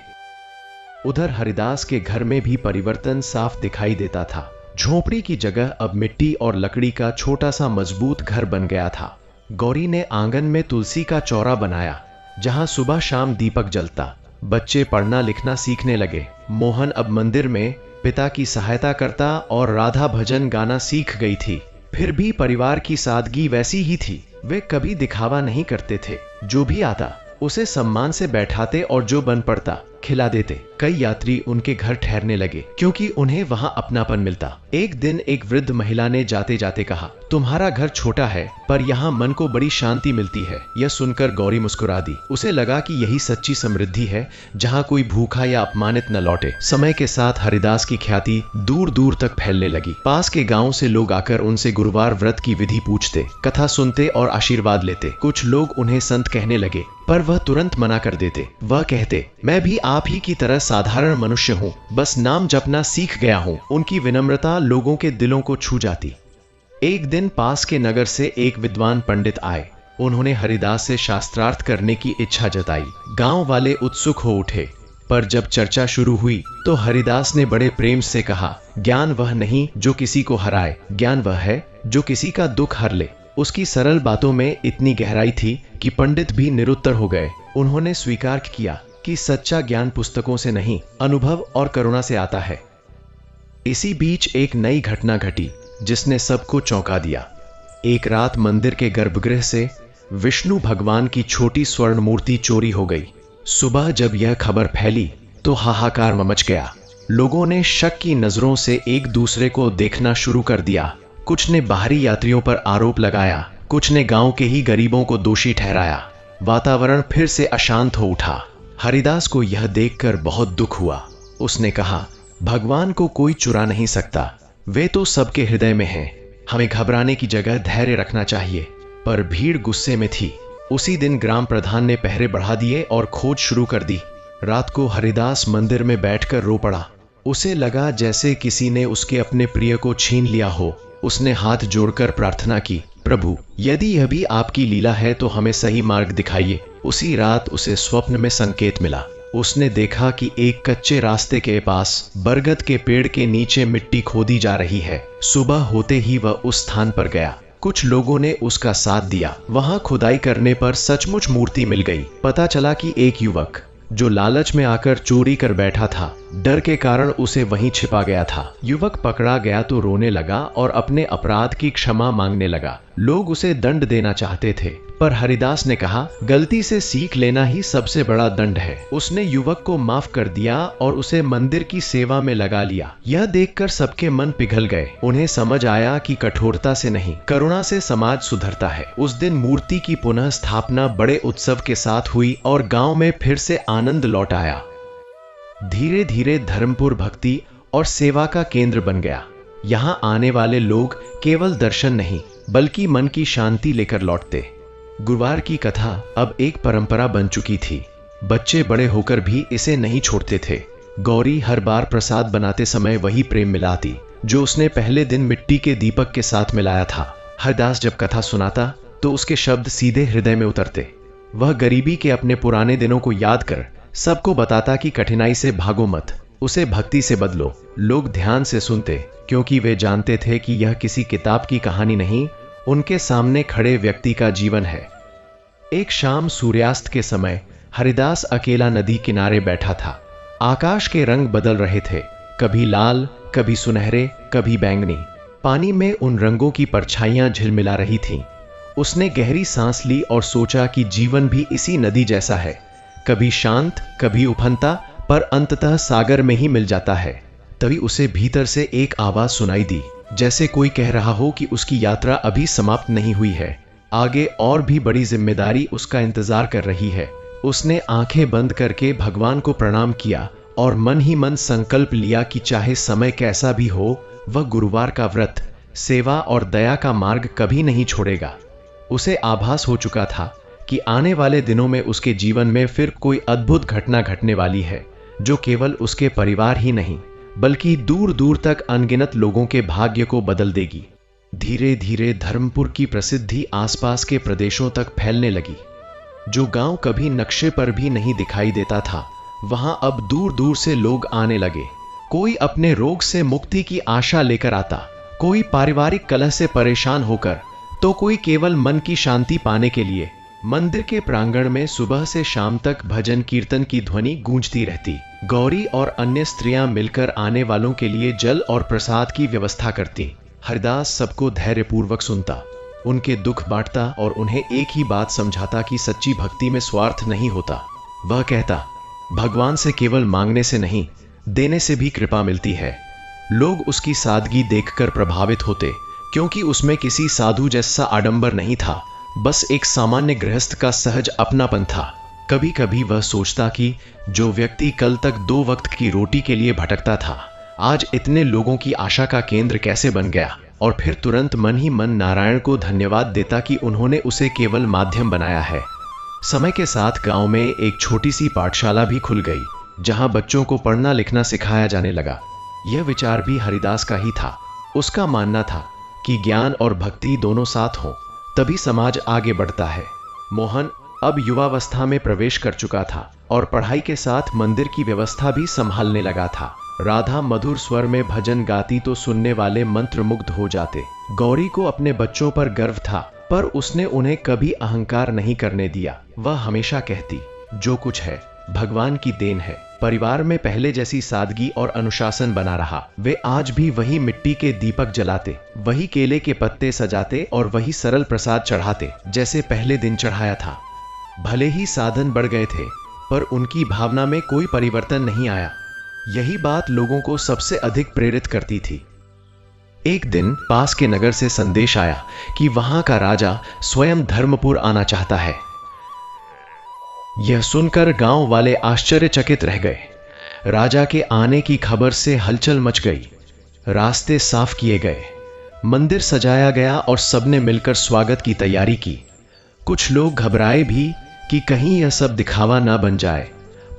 उधर हरिदास के घर में भी परिवर्तन साफ दिखाई देता था। झोपड़ी की जगह अब मिट्टी और लकड़ी का छोटा सा मजबूत घर बन गया था। गौरी ने आंगन में तुलसी का चौरा बनाया, जहां सुबह शाम दीपक जलता। बच्चे पढ़ना लिखना सीखने लगे। मोहन अब मंदिर में पिता की सहायता करता और राधा भजन गाना सीख गई थी। फिर भी परिवार की सादगी वैसी ही थी। वे कभी दिखावा नहीं करते थे। जो भी आता उसे सम्मान से बैठाते और जो बन पड़ता खिला देते। कई यात्री उनके घर ठहरने लगे क्योंकि उन्हें वहां अपनापन मिलता। एक दिन एक वृद्ध महिला ने जाते जाते कहा, तुम्हारा घर छोटा है पर यहाँ मन को बड़ी शांति मिलती है। यह सुनकर गौरी मुस्कुरा दी। उसे लगा कि यही सच्ची समृद्धि है, जहाँ कोई भूखा या अपमानित न लौटे। समय के साथ हरिदास की ख्याति दूर दूर तक फैलने लगी। पास के गाँव से लोग आकर उनसे गुरुवार व्रत की विधि पूछते, कथा सुनते और आशीर्वाद लेते। कुछ लोग उन्हें संत कहने लगे, पर वह तुरंत मना कर देते। वह कहते, मैं भी आप ही की तरह साधारण मनुष्य हूँ, बस नाम जपना सीख गया हूँ। उनकी विनम्रता लोगों के दिलों को छू जाती। एक दिन पास के नगर से एक विद्वान पंडित आए। उन्होंने हरिदास से शास्त्रार्थ करने की इच्छा जताई। गांव वाले उत्सुक हो उठे, पर जब चर्चा शुरू हुई तो हरिदास ने बड़े प्रेम से कहा, ज्ञान वह नहीं जो किसी को हराए, ज्ञान वह है जो किसी का दुख हर ले। उसकी सरल बातों में इतनी गहराई थी कि पंडित भी निरुत्तर हो गए। उन्होंने स्वीकार किया कि सच्चा ज्ञान पुस्तकों से नहीं, अनुभव और करुणा से आता है। इसी बीच एक नई घटना घटी जिसने सबको चौंका दिया। एक रात मंदिर के गर्भगृह से विष्णु भगवान की छोटी स्वर्ण मूर्ति चोरी हो गई। सुबह जब यह खबर फैली तो हाहाकार मच गया। लोगों ने शक की नजरों से एक दूसरे को देखना शुरू कर दिया। कुछ ने बाहरी यात्रियों पर आरोप लगाया, कुछ ने गांव के ही गरीबों को दोषी ठहराया। वातावरण फिर से अशांत हो उठा। हरिदास को यह देखकर बहुत दुख हुआ। उसने कहा, भगवान को कोई चुरा नहीं सकता, वे तो सबके हृदय में हैं। हमें घबराने की जगह धैर्य रखना चाहिए। पर भीड़ गुस्से में थी। उसी दिन ग्राम प्रधान ने पहरे बढ़ा दिए और खोज शुरू कर दी। रात को हरिदास मंदिर में बैठकर रो पड़ा। उसे लगा जैसे किसी ने उसके अपने प्रिय को छीन लिया हो। उसने हाथ जोड़कर प्रार्थना की, प्रभु यदि यह भी आपकी लीला है तो हमें सही मार्ग दिखाइए। उसी रात उसे स्वप्न में संकेत मिला। उसने देखा कि एक कच्चे रास्ते के पास बरगद के पेड़ के नीचे मिट्टी खोदी जा रही है। सुबह होते ही वह उस स्थान पर गया। कुछ लोगों ने उसका साथ दिया। वहां खुदाई करने पर सचमुच मूर्ति मिल गई। पता चला कि एक युवक जो लालच में आकर चोरी कर बैठा था, डर के कारण उसे वहीं छिपा गया था। युवक पकड़ा गया तो रोने लगा और अपने अपराध की क्षमा मांगने लगा। लोग उसे दंड देना चाहते थे, पर हरिदास ने कहा, गलती से सीख लेना ही सबसे बड़ा दंड है। उसने युवक को माफ कर दिया और उसे मंदिर की सेवा में लगा लिया। यह देखकर सबके मन पिघल गए। उन्हें समझ आया कि कठोरता से नहीं, करुणा से समाज सुधरता है। उस दिन मूर्ति की पुनः स्थापना बड़े उत्सव के साथ हुई और गांव में फिर से आनंद लौट आया। धीरे धीरे धर्मपुर भक्ति और सेवा का केंद्र बन गया। यहाँ आने वाले लोग केवल दर्शन नहीं बल्कि मन की शांति लेकर लौटते। गुरुवार की कथा अब एक परंपरा बन चुकी थी। बच्चे बड़े होकर भी इसे नहीं छोड़ते थे। गौरी हर बार प्रसाद बनाते समय वही प्रेम मिलाती जो उसने पहले दिन मिट्टी के दीपक के साथ मिलाया था। हरदास जब कथा सुनाता तो उसके शब्द सीधे हृदय में उतरते। वह गरीबी के अपने पुराने दिनों को याद कर सबको बताता कि कठिनाई से भागो मत, उसे भक्ति से बदलो। लोग ध्यान से सुनते क्योंकि वे जानते थे कि यह किसी किताब की कहानी नहीं, उनके सामने खड़े व्यक्ति का जीवन है। एक शाम सूर्यास्त के समय हरिदास अकेला नदी किनारे बैठा था। आकाश के रंग बदल रहे थे, कभी लाल, कभी सुनहरे, कभी बैंगनी। पानी में उन रंगों की परछाइयां झिलमिला रही थीं। उसने गहरी सांस ली और सोचा कि जीवन भी इसी नदी जैसा है, कभी शांत, कभी उफनता, पर अंततः सागर में ही मिल जाता है। तभी उसे भीतर से एक आवाज सुनाई दी, जैसे कोई कह रहा हो कि उसकी यात्रा अभी समाप्त नहीं हुई है, आगे और भी बड़ी जिम्मेदारी उसका इंतजार कर रही है। उसने आंखें बंद करके भगवान को प्रणाम किया और मन ही मन संकल्प लिया कि चाहे समय कैसा भी हो, वह गुरुवार का व्रत, सेवा और दया का मार्ग कभी नहीं छोड़ेगा। उसे आभास हो चुका था कि आने वाले दिनों में उसके जीवन में फिर कोई अद्भुत घटना घटने वाली है, जो केवल उसके परिवार ही नहीं बल्कि दूर दूर तक अनगिनत लोगों के भाग्य को बदल देगी। धीरे धीरे धर्मपुर की प्रसिद्धि आसपास के प्रदेशों तक फैलने लगी। जो गांव कभी नक्शे पर भी नहीं दिखाई देता था, वहां अब दूर दूर से लोग आने लगे। कोई अपने रोग से मुक्ति की आशा लेकर आता, कोई पारिवारिक कलह से परेशान होकर, तो कोई केवल मन की शांति पाने के लिए। मंदिर के प्रांगण में सुबह से शाम तक भजन कीर्तन की ध्वनि गूंजती रहती। गौरी और अन्य स्त्रियां मिलकर आने वालों के लिए जल और प्रसाद की व्यवस्था करती। हरदास सबको धैर्यपूर्वक सुनता, उनके दुख बांटता और उन्हें एक ही बात समझाता कि सच्ची भक्ति में स्वार्थ नहीं होता। वह कहता, भगवान से केवल मांगने से नहीं, देने से भी कृपा मिलती है। लोग उसकी सादगी देखकर प्रभावित होते, क्योंकि उसमें किसी साधु जैसा आडंबर नहीं था, बस एक सामान्य गृहस्थ का सहज अपनापन था। कभी कभी वह सोचता कि जो व्यक्ति कल तक 2 वक्त की रोटी के लिए भटकता था, आज इतने लोगों की आशा का केंद्र कैसे बन गया, और फिर तुरंत मन ही मन नारायण को धन्यवाद देता कि उन्होंने उसे केवल माध्यम बनाया है। समय के साथ गांव में एक छोटी सी पाठशाला भी खुल गई, जहां बच्चों को पढ़ना लिखना सिखाया जाने लगा। यह विचार भी हरिदास का ही था। उसका मानना था कि ज्ञान और भक्ति दोनों साथ हों, तभी समाज आगे बढ़ता है। मोहन अब युवावस्था में प्रवेश कर चुका था और पढ़ाई के साथ मंदिर की व्यवस्था भी संभालने लगा था। राधा मधुर स्वर में भजन गाती तो सुनने वाले मंत्रमुग्ध हो जाते। गौरी को अपने बच्चों पर गर्व था, पर उसने उन्हें कभी अहंकार नहीं करने दिया। वह हमेशा कहती, जो कुछ है भगवान की देन है। परिवार में पहले जैसी सादगी और अनुशासन बना रहा। वे आज भी वही मिट्टी के दीपक जलाते, वही केले के पत्ते सजाते और वही सरल प्रसाद चढ़ाते जैसे पहले दिन चढ़ाया था। भले ही साधन बढ़ गए थे, पर उनकी भावना में कोई परिवर्तन नहीं आया। यही बात लोगों को सबसे अधिक प्रेरित करती थी। एक दिन पास के नगर से संदेश आया कि वहां का राजा स्वयं धर्मपुर आना चाहता है। यह सुनकर गांव वाले आश्चर्यचकित रह गए। राजा के आने की खबर से हलचल मच गई। रास्ते साफ किए गए, मंदिर सजाया गया और सबने मिलकर स्वागत की तैयारी की। कुछ लोग घबराए भी कि कहीं यह सब दिखावा ना बन जाए,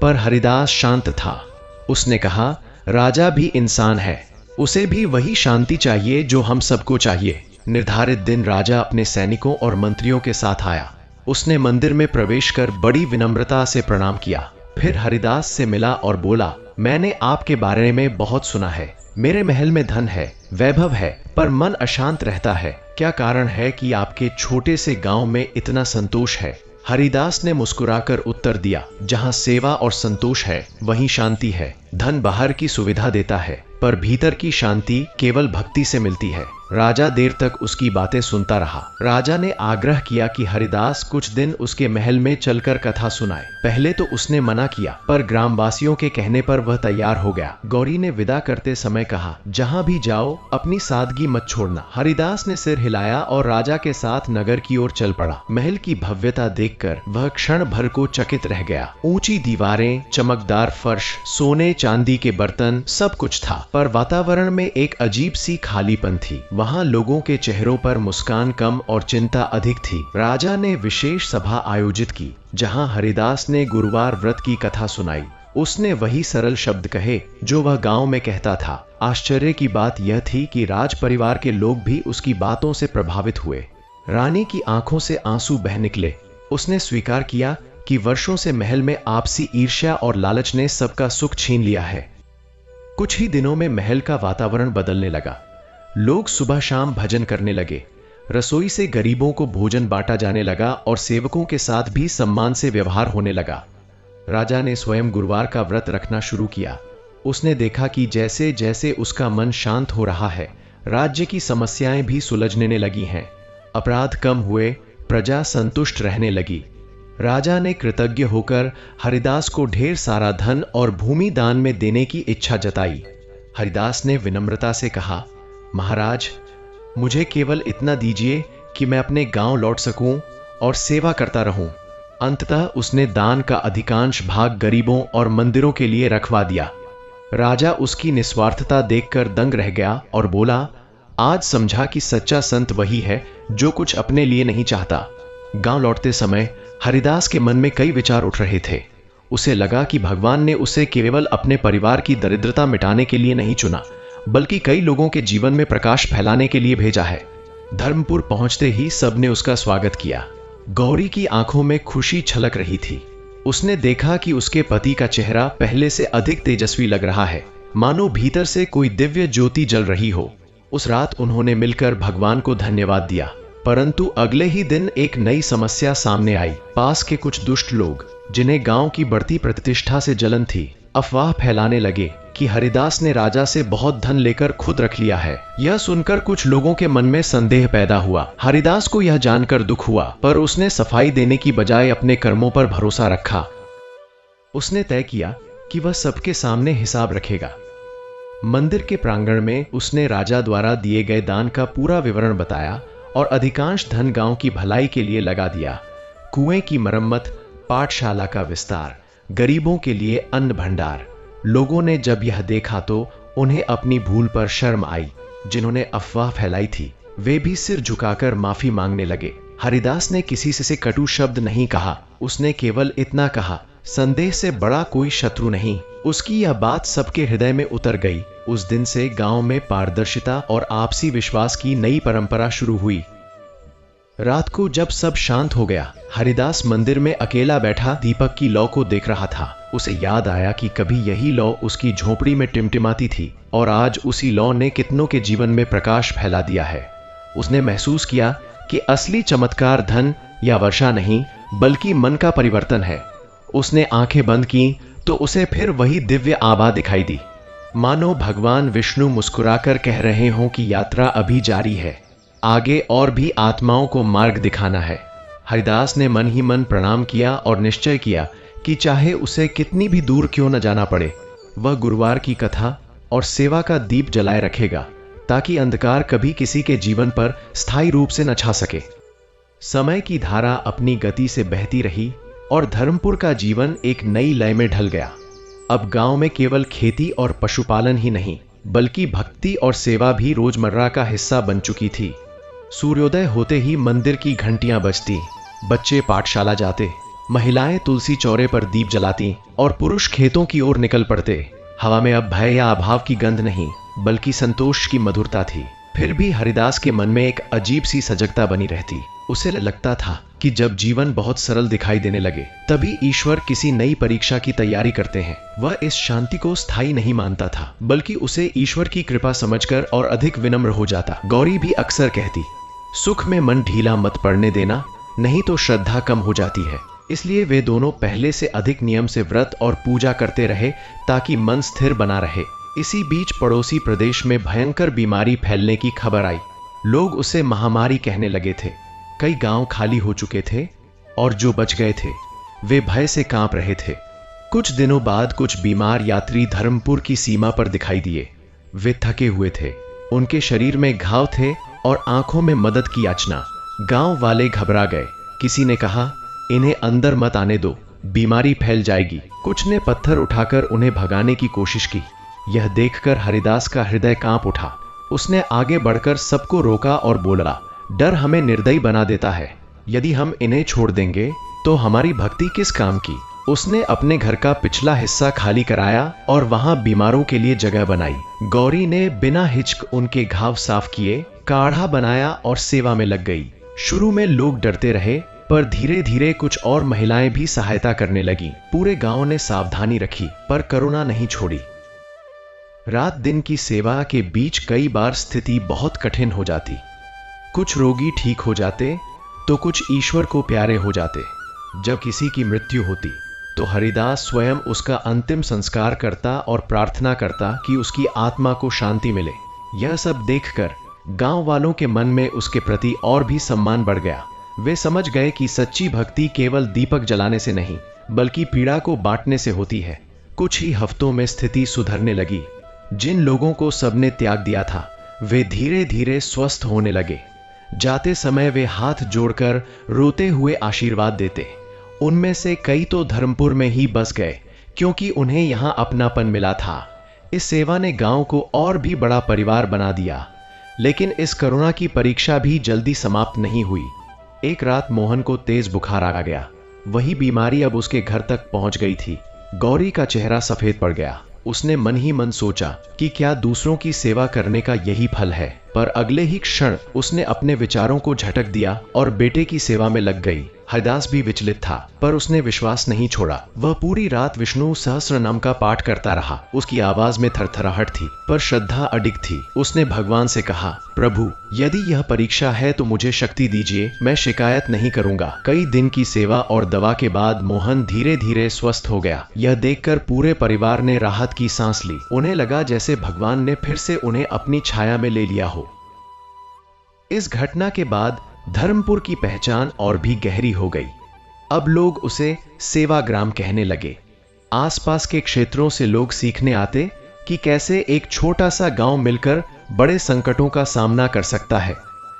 पर हरिदास शांत था। उसने कहा, राजा भी इंसान है, उसे भी वही शांति चाहिए जो हम सबको चाहिए। निर्धारित दिन राजा अपने सैनिकों और मंत्रियों के साथ आया। उसने मंदिर में प्रवेश कर बड़ी विनम्रता से प्रणाम किया। फिर हरिदास से मिला और बोला, मैंने आपके बारे में बहुत सुना है। मेरे महल में धन है, वैभव है, पर मन अशांत रहता है। क्या कारण है कि आपके छोटे से गांव में इतना संतोष है? हरिदास ने मुस्कुराकर उत्तर दिया, जहां सेवा और संतोष है, वहीं शांति है। धन बाहर की सुविधा देता है, पर भीतर की शांति केवल भक्ति से मिलती है। राजा देर तक उसकी बातें सुनता रहा। राजा ने आग्रह किया कि हरिदास कुछ दिन उसके महल में चलकर कथा सुनाए। पहले तो उसने मना किया, पर ग्रामवासियों के कहने पर वह तैयार हो गया। गौरी ने विदा करते समय कहा, जहां भी जाओ अपनी सादगी मत छोड़ना। हरिदास ने सिर हिलाया और राजा के साथ नगर की ओर चल पड़ा। महल की भव्यता देखकर वह क्षण भर को चकित रह गया। ऊंची दीवारें, चमकदार फर्श, सोने चांदी के बर्तन, सब कुछ था, पर वातावरण में एक अजीब सी खालीपन थी। वहां लोगों के चेहरों पर मुस्कान कम और चिंता अधिक थी। राजा ने विशेष सभा आयोजित की, जहां हरिदास ने गुरुवार व्रत की कथा सुनाई। उसने वही सरल शब्द कहे जो वह गांव में कहता था। आश्चर्य की बात यह थी कि राज परिवार के लोग भी उसकी बातों से प्रभावित हुए। रानी की आंखों से आंसू बह निकले। उसने स्वीकार किया कि वर्षों से महल में आपसी ईर्ष्या और लालच ने सबका सुख छीन लिया है। कुछ ही दिनों में महल का वातावरण बदलने लगा। लोग सुबह शाम भजन करने लगे। रसोई से गरीबों को भोजन बांटा जाने लगा और सेवकों के साथ भी सम्मान से व्यवहार होने लगा। राजा ने स्वयं गुरुवार का व्रत रखना शुरू किया। उसने देखा कि जैसे जैसे उसका मन शांत हो रहा है, राज्य की समस्याएं भी सुलझने लगी हैं। अपराध कम हुए, प्रजा संतुष्ट रहने लगी। राजा ने कृतज्ञ होकर हरिदास को ढेर सारा धन और भूमि दान में देने की इच्छा जताई। हरिदास ने विनम्रता से कहा, महाराज, मुझे केवल इतना दीजिए कि मैं अपने गांव लौट सकूं और सेवा करता रहूं। अंततः उसने दान का अधिकांश भाग गरीबों और मंदिरों के लिए रखवा दिया। राजा उसकी निस्वार्थता देखकर दंग रह गया और बोला, आज समझा कि सच्चा संत वही है जो कुछ अपने लिए नहीं चाहता। गांव लौटते समय हरिदास के मन में कई विचार उठ रहे थे। उसे लगा कि भगवान ने उसे केवल अपने परिवार की दरिद्रता मिटाने के लिए नहीं चुना, बल्कि कई लोगों के जीवन में प्रकाश फैलाने के लिए भेजा है। धर्मपुर पहुंचते ही सबने उसका स्वागत किया। गौरी की आंखों में खुशी छलक रही थी। उसने देखा कि उसके पति का चेहरा पहले से अधिक तेजस्वी लग रहा है, मानो भीतर से कोई दिव्य ज्योति जल रही हो। उस रात उन्होंने मिलकर भगवान को धन्यवाद दिया। परंतु अगले ही दिन एक नई समस्या सामने आई। पास के कुछ दुष्ट लोग, जिन्हें गांव की बढ़ती प्रतिष्ठा से जलन थी, अफवाह फैलाने लगे कि हरिदास ने राजा से बहुत धन लेकर खुद रख लिया है। यह सुनकर कुछ लोगों के मन में संदेह पैदा हुआ। हरिदास को यह जानकर दुख हुआ, पर उसने सफाई देने की बजाय अपने कर्मों पर भरोसा रखा। उसने तय किया कि वह सबके सामने हिसाब रखेगा। मंदिर के प्रांगण में उसने राजा द्वारा दिए गए दान का पूरा विवरण बताया और अधिकांश धन गांव की भलाई के लिए लगा दिया। कुएं की मरम्मत, पाठशाला का विस्तार, गरीबों के लिए अन्न भंडार। लोगों ने जब यह देखा तो उन्हें अपनी भूल पर शर्म आई। जिन्होंने अफवाह फैलाई थी, वे भी सिर झुकाकर माफी मांगने लगे। हरिदास ने किसी से कटु शब्द नहीं कहा। उसने केवल इतना कहा, संदेह से बड़ा कोई शत्रु नहीं। उसकी यह बात सबके हृदय में उतर गई। उस दिन से गांव में पारदर्शिता और आपसी विश्वास की नई परंपरा शुरू हुई। रात को जब सब शांत हो गया, हरिदास मंदिर में अकेला बैठा दीपक की लौ को देख रहा था। उसे याद आया कि कभी यही लौ उसकी झोपड़ी में टिमटिमाती थी और आज उसी लौ ने कितनों के जीवन में प्रकाश फैला दिया है। उसने महसूस किया कि असली चमत्कार धन या वर्षा नहीं, बल्कि मन का परिवर्तन है। उसने आंखें बंद की तो उसे फिर वही दिव्य आभा दिखाई दी, मानो भगवान विष्णु मुस्कुराकर कह रहे हों कि यात्रा अभी जारी है, आगे और भी आत्माओं को मार्ग दिखाना है। हरिदास ने मन ही मन प्रणाम किया और निश्चय किया कि चाहे उसे कितनी भी दूर क्यों न जाना पड़े, वह गुरुवार की कथा और सेवा का दीप जलाए रखेगा, ताकि अंधकार कभी किसी के जीवन पर स्थायी रूप से न छा सके। समय की धारा अपनी गति से बहती रही और धर्मपुर का जीवन एक नई लय में ढल गया। अब गांव में केवल खेती और पशुपालन ही नहीं, बल्कि भक्ति और सेवा भी रोजमर्रा का हिस्सा बन चुकी थी। सूर्योदय होते ही मंदिर की घंटियां बजती, बच्चे पाठशाला जाते, महिलाएं तुलसी चौरे पर दीप जलाती और पुरुष खेतों की ओर निकल पड़ते। हवा में अब भय या अभाव की गंध नहीं, बल्कि संतोष की मधुरता थी। फिर भी हरिदास के मन में एक अजीब सी सजगता बनी रहती। उसे लगता था कि जब जीवन बहुत सरल दिखाई देने लगे, तभी ईश्वर किसी नई परीक्षा की तैयारी करते हैं। वह इस शांति को स्थायी नहीं मानता था, बल्कि उसे ईश्वर की कृपा समझकर और अधिक विनम्र हो जाता। गौरी भी अक्सर कहती, सुख में मन ढीला मत पड़ने देना, नहीं तो श्रद्धा कम हो जाती है। इसलिए वे दोनों पहले से अधिक नियम से व्रत और पूजा करते रहे, ताकि मन स्थिर बना रहे। इसी बीच पड़ोसी प्रदेश में भयंकर बीमारी फैलने की खबर आई। लोग उसे महामारी कहने लगे थे। कई गांव खाली हो चुके थे और जो बच गए थे वे भय से कांप रहे थे। कुछ दिनों बाद कुछ बीमार यात्री धर्मपुर की सीमा पर दिखाई दिए। वे थके हुए थे, उनके शरीर में घाव थे और आंखों में मदद की याचना। गांव वाले घबरा गए। किसी ने कहा, इन्हें अंदर मत आने दो, बीमारी फैल जाएगी। कुछ ने पत्थर उठाकर उन्हें भगाने की कोशिश की। यह देखकर हरिदास का हृदय कांप उठा। उसने आगे बढ़कर सबको रोका और बोला, डर हमें निर्दयी बना देता है। यदि हम इन्हें छोड़ देंगे तो हमारी भक्ति किस काम की। उसने अपने घर का पिछला हिस्सा खाली कराया और वहां बीमारों के लिए जगह बनाई। गौरी ने बिना हिचक उनके घाव साफ किए, काढ़ा बनाया और सेवा में लग गई। शुरू में लोग डरते रहे, पर धीरे धीरे कुछ और महिलाएं भी सहायता करने लगी। पूरे गांव ने सावधानी रखी, पर करुणा नहीं छोड़ी। रात दिन की सेवा के बीच कई बार स्थिति बहुत कठिन हो जाती। कुछ रोगी ठीक हो जाते तो कुछ ईश्वर को प्यारे हो जाते। जब किसी की मृत्यु होती तो हरिदास स्वयं उसका अंतिम संस्कार करता और प्रार्थना करता कि उसकी आत्मा को शांति मिले। यह सब देखकर गांव वालों के मन में उसके प्रति और भी सम्मान बढ़ गया। वे समझ गए कि सच्ची भक्ति केवल दीपक जलाने से नहीं, बल्कि पीड़ा को बांटने से होती है। कुछ ही हफ्तों में स्थिति सुधरने लगी। जिन लोगों को सबने त्याग दिया था वे धीरे धीरे स्वस्थ होने लगे। जाते समय वे हाथ जोड़कर रोते हुए आशीर्वाद देते। उनमें से कई तो धर्मपुर में ही बस गए, क्योंकि उन्हें यहां अपनापन मिला था। इस सेवा ने गांव को और भी बड़ा परिवार बना दिया। लेकिन इस करुणा की परीक्षा भी जल्दी समाप्त नहीं हुई। एक रात मोहन को तेज बुखार आ गया। वही बीमारी अब उसके घर तक पहुंच गई थी। गौरी का चेहरा सफेद पड़ गया। उसने मन ही मन सोचा कि क्या दूसरों की सेवा करने का यही फल है। पर अगले ही क्षण उसने अपने विचारों को झटक दिया और बेटे की सेवा में लग गई। हरिदास भी विचलित था, पर उसने विश्वास नहीं छोड़ा। वह पूरी रात विष्णु सहस्त्र नाम का पाठ करता रहा। उसकी आवाज में थरथराहट थी, पर श्रद्धा अडिग थी। उसने भगवान से कहा, प्रभु, यदि यह परीक्षा है तो मुझे शक्ति दीजिए, मैं शिकायत नहीं करूंगा। कई दिन की सेवा और दवा के बाद मोहन धीरे धीरे स्वस्थ हो गया। यह देखकर पूरे परिवार ने राहत की सांस ली। उन्हें लगा जैसे भगवान ने फिर से उन्हें अपनी छाया में ले लिया हो। इस घटना के बाद धर्मपुर की पहचान और भी गहरी हो गई। अब लोग उसे सेवाग्राम कहने लगे। आसपास के क्षेत्रों से लोग सीखने आते कि कैसे एक छोटा सा गांव मिलकर बड़े संकटों का सामना कर सकता है।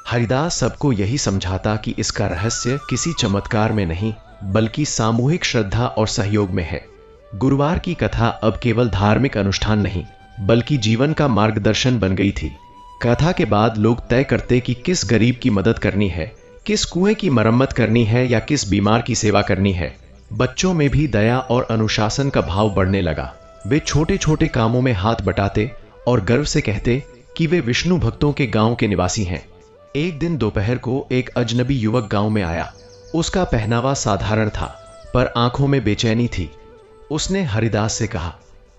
हरिदास सबको यही समझाता कि इसका रहस्य किसी चमत्कार में नहीं, बल्कि सामूहिक श्रद्धा और सहयोग में है। गुरुवार की कथा अब केवल धार्मिक अनुष्ठान नहीं, बल्कि जीवन का मार्गदर्शन बन गई थी। कथा के बाद लोग तय करते कि किस गरीब की मदद करनी है, किस कुएं की मरम्मत करनी है या किस बीमार की सेवा करनी है। बच्चों में भी दया और अनुशासन का भाव बढ़ने लगा। वे छोटे छोटे कामों में हाथ बटाते और गर्व से कहते कि वे विष्णु भक्तों के गांव के निवासी हैं। एक दिन दोपहर को एक अजनबी युवक गांव में आया। उसका पहनावा साधारण था, पर आंखों में बेचैनी थी। उसने हरिदास से कहा,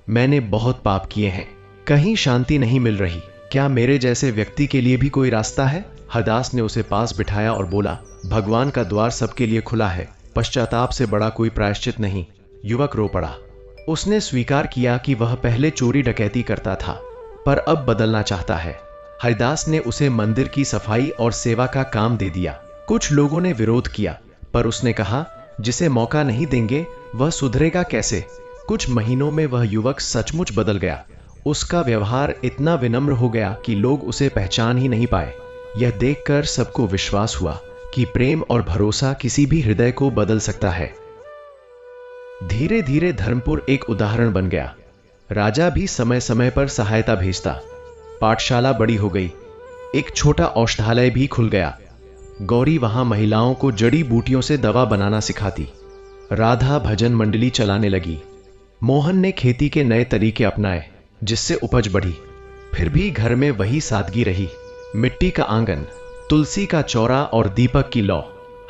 मैंने बहुत पाप किए हैं, कहीं शांति नहीं मिल रही। क्या मेरे जैसे व्यक्ति के लिए भी कोई रास्ता है? हरिदास ने उसे पास बिठाया और बोला, भगवान का द्वार सबके लिए खुला है, पश्चाताप से बड़ा कोई प्रायश्चित नहीं। युवक रो पड़ा। उसने स्वीकार किया कि वह पहले चोरी डकैती करता था, पर अब बदलना चाहता है। हरिदास ने उसे मंदिर की सफाई और सेवा का काम दे दिया। कुछ लोगों ने विरोध किया, पर उसने कहा, जिसे मौका नहीं देंगे वह सुधरेगा कैसे? कुछ महीनों में वह युवक सचमुच बदल गया। उसका व्यवहार इतना विनम्र हो गया कि लोग उसे पहचान ही नहीं पाए। यह देखकर सबको विश्वास हुआ कि प्रेम और भरोसा किसी भी हृदय को बदल सकता है। धीरे धीरे धर्मपुर एक उदाहरण बन गया। राजा भी समय समय पर सहायता भेजता। पाठशाला बड़ी हो गई। एक छोटा औषधालय भी खुल गया। गौरी वहां महिलाओं को जड़ी बूटियों से दवा बनाना सिखाती। राधा भजन मंडली चलाने लगी। मोहन ने खेती के नए तरीके अपनाए, जिससे उपज बढ़ी। फिर भी घर में वही सादगी रही। मिट्टी का आंगन, तुलसी का चौरा और दीपक की लौ।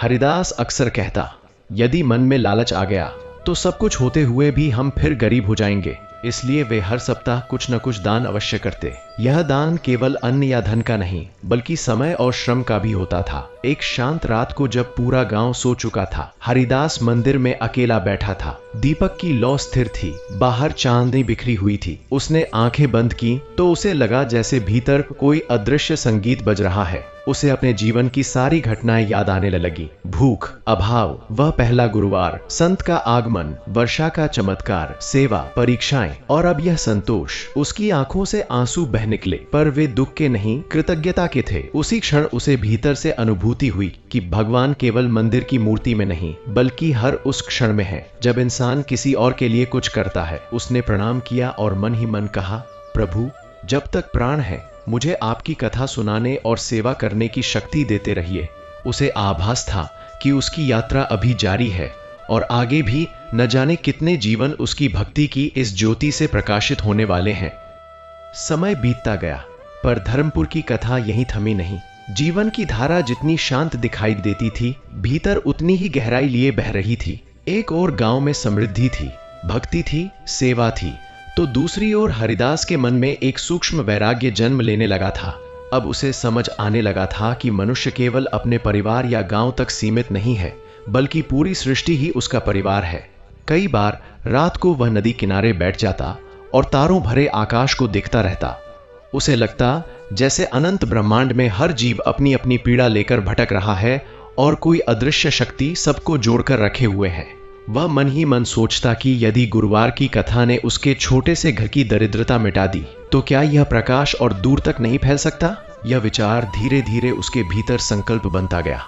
हरिदास अक्सर कहता, यदि मन में लालच आ गया तो सब कुछ होते हुए भी हम फिर गरीब हो जाएंगे। इसलिए वे हर सप्ताह कुछ न कुछ दान अवश्य करते। यह दान केवल अन्न या धन का नहीं, बल्कि समय और श्रम का भी होता था। एक शांत रात को जब पूरा गांव सो चुका था, हरिदास मंदिर में अकेला बैठा था। दीपक की लौ स्थिर थी, बाहर चांदनी बिखरी हुई थी। उसने आंखें बंद की तो उसे लगा जैसे भीतर कोई अदृश्य संगीत बज रहा है। उसे अपने जीवन की सारी घटनाएं याद आने लगी। भूख, अभाव, वह पहला गुरुवार, संत का आगमन, वर्षा का चमत्कार, सेवा, परीक्षाएं और अब यह संतोष। उसकी आंखों से आंसू बह निकले, पर वे दुख के नहीं, कृतज्ञता के थे। उसी क्षण उसे भीतर से अनुभूति हुई कि भगवान केवल मंदिर की मूर्ति में नहीं, बल्कि हर उस क्षण में है जब इंसान किसी और के लिए कुछ करता है। उसने प्रणाम किया और मन ही मन कहा, प्रभु, जब तक प्राण है मुझे आपकी कथा सुनाने और सेवा करने की शक्ति देते रहिए। उसे आभास था कि उसकी यात्रा अभी जारी है और आगे भी न जाने कितने जीवन उसकी भक्ति की इस ज्योति से प्रकाशित होने वाले हैं। समय बीतता गया, पर धर्मपुर की कथा यहीं थमी नहीं। जीवन की धारा जितनी शांत दिखाई देती थी, भीतर उतनी ही गहराई लिए बह रही थी। एक ओर गांव में समृद्धि थी, भक्ति थी, सेवा थी, तो दूसरी ओर हरिदास के मन में एक सूक्ष्म वैराग्य जन्म लेने लगा था। अब उसे समझ आने लगा था कि मनुष्य केवल अपने परिवार या गांव तक सीमित नहीं है, बल्कि पूरी सृष्टि ही उसका परिवार है। कई बार रात को वह नदी किनारे बैठ जाता और तारों भरे आकाश को देखता रहता। उसे लगता जैसे अनंत ब्रह्मांड में हर जीव अपनी अपनी पीड़ा लेकर भटक रहा है और कोई अदृश्य शक्ति सबको जोड़कर रखे हुए है। वह मन ही मन सोचता कि यदि गुरुवार की कथा ने उसके छोटे से घर की दरिद्रता मिटा दी, तो क्या यह प्रकाश और दूर तक नहीं फैल सकता? यह विचार धीरे धीरे उसके भीतर संकल्प बनता गया।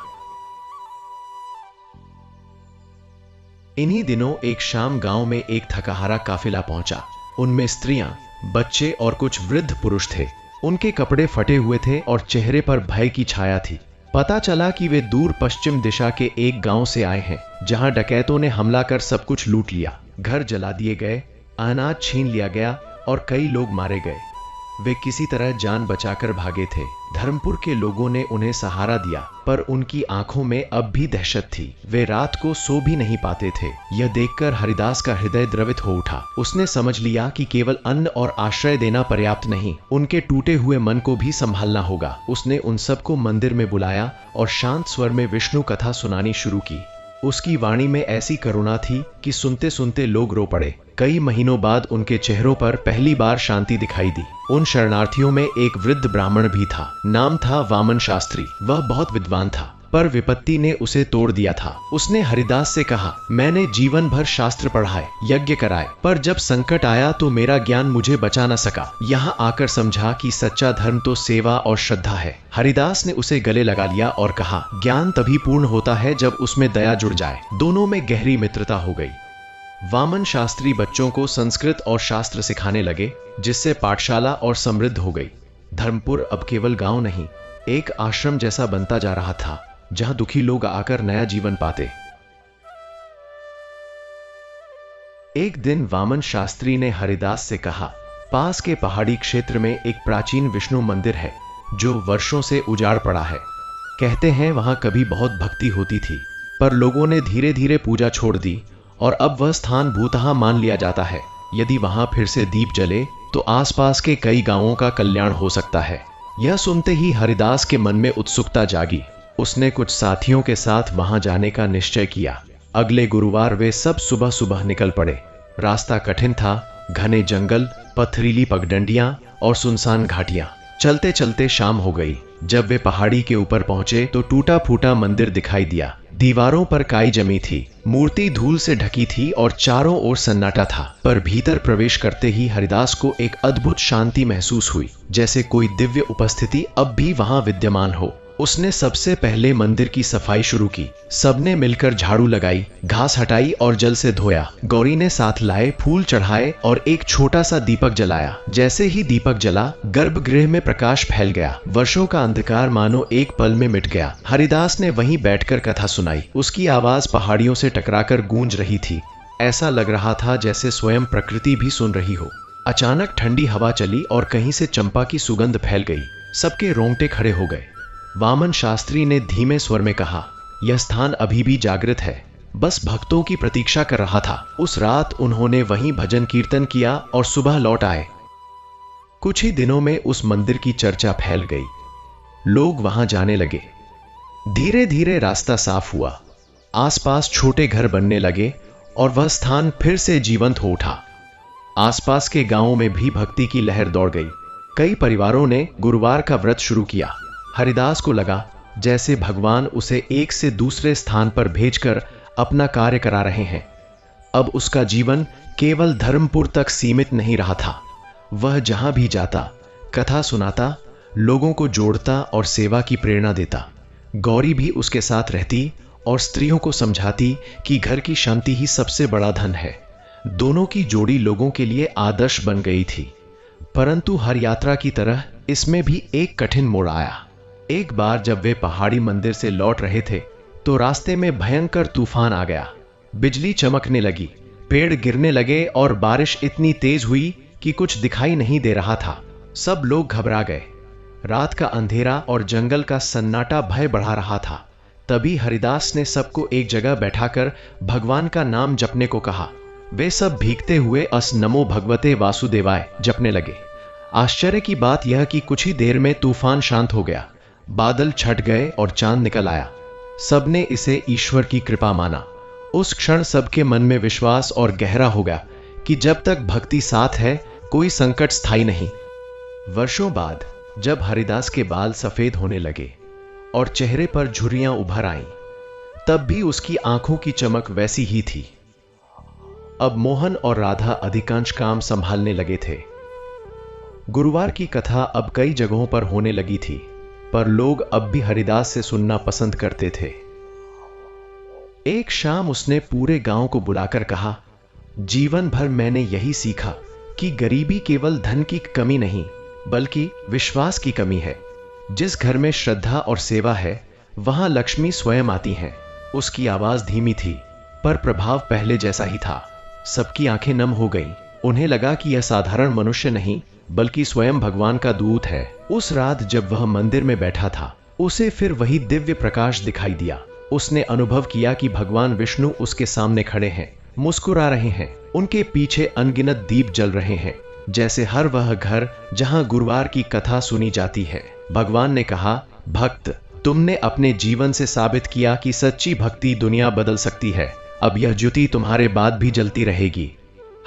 इन्हीं दिनों एक शाम गांव में एक थकाहारा काफिला पहुंचा। उनमें स्त्रियां, बच्चे और कुछ वृद्ध पुरुष थे। उनके कपड़े फटे हुए थे और चेहरे पर भय की छाया थी। पता चला कि वे दूर पश्चिम दिशा के एक गांव से आए हैं, जहां डकैतों ने हमला कर सब कुछ लूट लिया। घर जला दिए गए, अनाज छीन लिया गया और कई लोग मारे गए। वे किसी तरह जान बचाकर भागे थे। धर्मपुर के लोगों ने उन्हें सहारा दिया, पर उनकी आंखों में अब भी दहशत थी। वे रात को सो भी नहीं पाते थे। यह देखकर हरिदास का हृदय द्रवित हो उठा। उसने समझ लिया कि केवल अन्न और आश्रय देना पर्याप्त नहीं, उनके टूटे हुए मन को भी संभालना होगा। उसने उन सबको मंदिर में बुलाया और शांत स्वर में विष्णु कथा सुनानी शुरू की। उसकी वाणी में ऐसी करुणा थी कि सुनते सुनते लोग रो पड़े। कई महीनों बाद उनके चेहरों पर पहली बार शांति दिखाई दी। उन शरणार्थियों में एक वृद्ध ब्राह्मण भी था। नाम था वामन शास्त्री। वह बहुत विद्वान था, पर विपत्ति ने उसे तोड़ दिया था। उसने हरिदास से कहा, मैंने जीवन भर शास्त्र पढ़ाए, यज्ञ कराए, पर जब संकट आया तो मेरा ज्ञान मुझे बचा न सका। यहाँ आकर समझा कि सच्चा धर्म तो सेवा और श्रद्धा है। हरिदास ने उसे गले लगा लिया और कहा, ज्ञान तभी पूर्ण होता है जब उसमें दया जुड़ जाए। दोनों में गहरी मित्रता हो गई। वामन शास्त्री बच्चों को संस्कृत और शास्त्र सिखाने लगे, जिससे पाठशाला और समृद्ध हो गई। धर्मपुर अब केवल गांव नहीं, एक आश्रम जैसा बनता जा रहा था, जहां दुखी लोग आकर नया जीवन पाते। एक दिन वामन शास्त्री ने हरिदास से कहा, पास के पहाड़ी क्षेत्र में एक प्राचीन विष्णु मंदिर है, जो वर्षों से उजाड़ पड़ा है। कहते हैं वहां कभी बहुत भक्ति होती थी, पर लोगों ने धीरे धीरे पूजा छोड़ दी और अब वह स्थान भूतहा मान लिया जाता है। यदि वहां फिर से दीप जले तो आसपास के कई गांवों का कल्याण हो सकता है। यह सुनते ही हरिदास के मन में उत्सुकता जागी। उसने कुछ साथियों के साथ वहां जाने का निश्चय किया। अगले गुरुवार वे सब सुबह सुबह निकल पड़े। रास्ता कठिन था, घने जंगल, पथरीली पगडंडियां और सुनसान घाटियां। चलते चलते शाम हो गई। जब वे पहाड़ी के ऊपर पहुंचे तो टूटा फूटा मंदिर दिखाई दिया। दीवारों पर काई जमी थी, मूर्ति धूल से ढकी थी और चारों ओर सन्नाटा था। पर भीतर प्रवेश करते ही हरिदास को एक अद्भुत शांति महसूस हुई, जैसे कोई दिव्य उपस्थिति अब भी वहां विद्यमान हो। उसने सबसे पहले मंदिर की सफाई शुरू की। सबने मिलकर झाड़ू लगाई, घास हटाई और जल से धोया। गौरी ने साथ लाए फूल चढ़ाए और एक छोटा सा दीपक जलाया। जैसे ही दीपक जला, गर्भगृह में प्रकाश फैल गया। वर्षों का अंधकार मानो एक पल में मिट गया। हरिदास ने वहीं बैठकर कथा सुनाई। उसकी आवाज पहाड़ियों से टकराकर गूंज रही थी। ऐसा लग रहा था जैसे स्वयं प्रकृति भी सुन रही हो। अचानक ठंडी हवा चली और कहीं से चंपा की सुगंध फैल गई। सबके रोंगटे खड़े हो गए। वामन शास्त्री ने धीमे स्वर में कहा, यह स्थान अभी भी जागृत है, बस भक्तों की प्रतीक्षा कर रहा था। उस रात उन्होंने वहीं भजन कीर्तन किया और सुबह लौट आए। कुछ ही दिनों में उस मंदिर की चर्चा फैल गई। लोग वहां जाने लगे। धीरे धीरे रास्ता साफ हुआ, आसपास छोटे घर बनने लगे और वह स्थान फिर से जीवंत हो उठा। आसपास के गांवों में भी भक्ति की लहर दौड़ गई। कई परिवारों ने गुरुवार का व्रत शुरू किया। हरिदास को लगा जैसे भगवान उसे एक से दूसरे स्थान पर भेजकर अपना कार्य करा रहे हैं। अब उसका जीवन केवल धर्मपुर तक सीमित नहीं रहा था। वह जहां भी जाता कथा सुनाता, लोगों को जोड़ता और सेवा की प्रेरणा देता। गौरी भी उसके साथ रहती और स्त्रियों को समझाती कि घर की शांति ही सबसे बड़ा धन है। दोनों की जोड़ी लोगों के लिए आदर्श बन गई थी। परंतु हर यात्रा की तरह इसमें भी एक कठिन मोड़ आया। एक बार जब वे पहाड़ी मंदिर से लौट रहे थे तो रास्ते में भयंकर तूफान आ गया। बिजली चमकने लगी, पेड़ गिरने लगे और बारिश इतनी तेज हुई कि कुछ दिखाई नहीं दे रहा था। सब लोग घबरा गए। रात का अंधेरा और जंगल का सन्नाटा भय बढ़ा रहा था। तभी हरिदास ने सबको एक जगह बैठाकर भगवान का नाम जपने को कहा। वे सब भीगते हुए अस नमो भगवते वासुदेवाय जपने लगे। आश्चर्य की बात यह कि कुछ ही देर में तूफान शांत हो गया। बादल छट गए और चांद निकल आया। सबने इसे ईश्वर की कृपा माना। उस क्षण सबके मन में विश्वास और गहरा हो गया कि जब तक भक्ति साथ है कोई संकट स्थायी नहीं। वर्षों बाद जब हरिदास के बाल सफेद होने लगे और चेहरे पर झुर्रियां उभर आईं, तब भी उसकी आंखों की चमक वैसी ही थी। अब मोहन और राधा अधिकांश काम संभालने लगे थे। गुरुवार की कथा अब कई जगहों पर होने लगी थी, पर लोग अब भी हरिदास से सुनना पसंद करते थे। एक शाम उसने पूरे गांव को बुलाकर कहा, जीवन भर मैंने यही सीखा कि गरीबी केवल धन की कमी नहीं बल्कि विश्वास की कमी है। जिस घर में श्रद्धा और सेवा है वहां लक्ष्मी स्वयं आती हैं। उसकी आवाज धीमी थी पर प्रभाव पहले जैसा ही था। सबकी आंखें नम हो गईं। उन्हें लगा कि यह साधारण मनुष्य नहीं बल्कि स्वयं भगवान का दूत है। उस रात जब वह मंदिर में बैठा था उसे फिर वही दिव्य प्रकाश दिखाई दिया। उसने अनुभव किया कि भगवान विष्णु उसके सामने खड़े हैं, मुस्कुरा रहे हैं। उनके पीछे अनगिनत दीप जल रहे हैं, जैसे हर वह घर जहां गुरुवार की कथा सुनी जाती है। भगवान ने कहा, भक्त, तुमने अपने जीवन से साबित किया कि सच्ची भक्ति दुनिया बदल सकती है। अब यह ज्योति तुम्हारे बाद भी जलती रहेगी।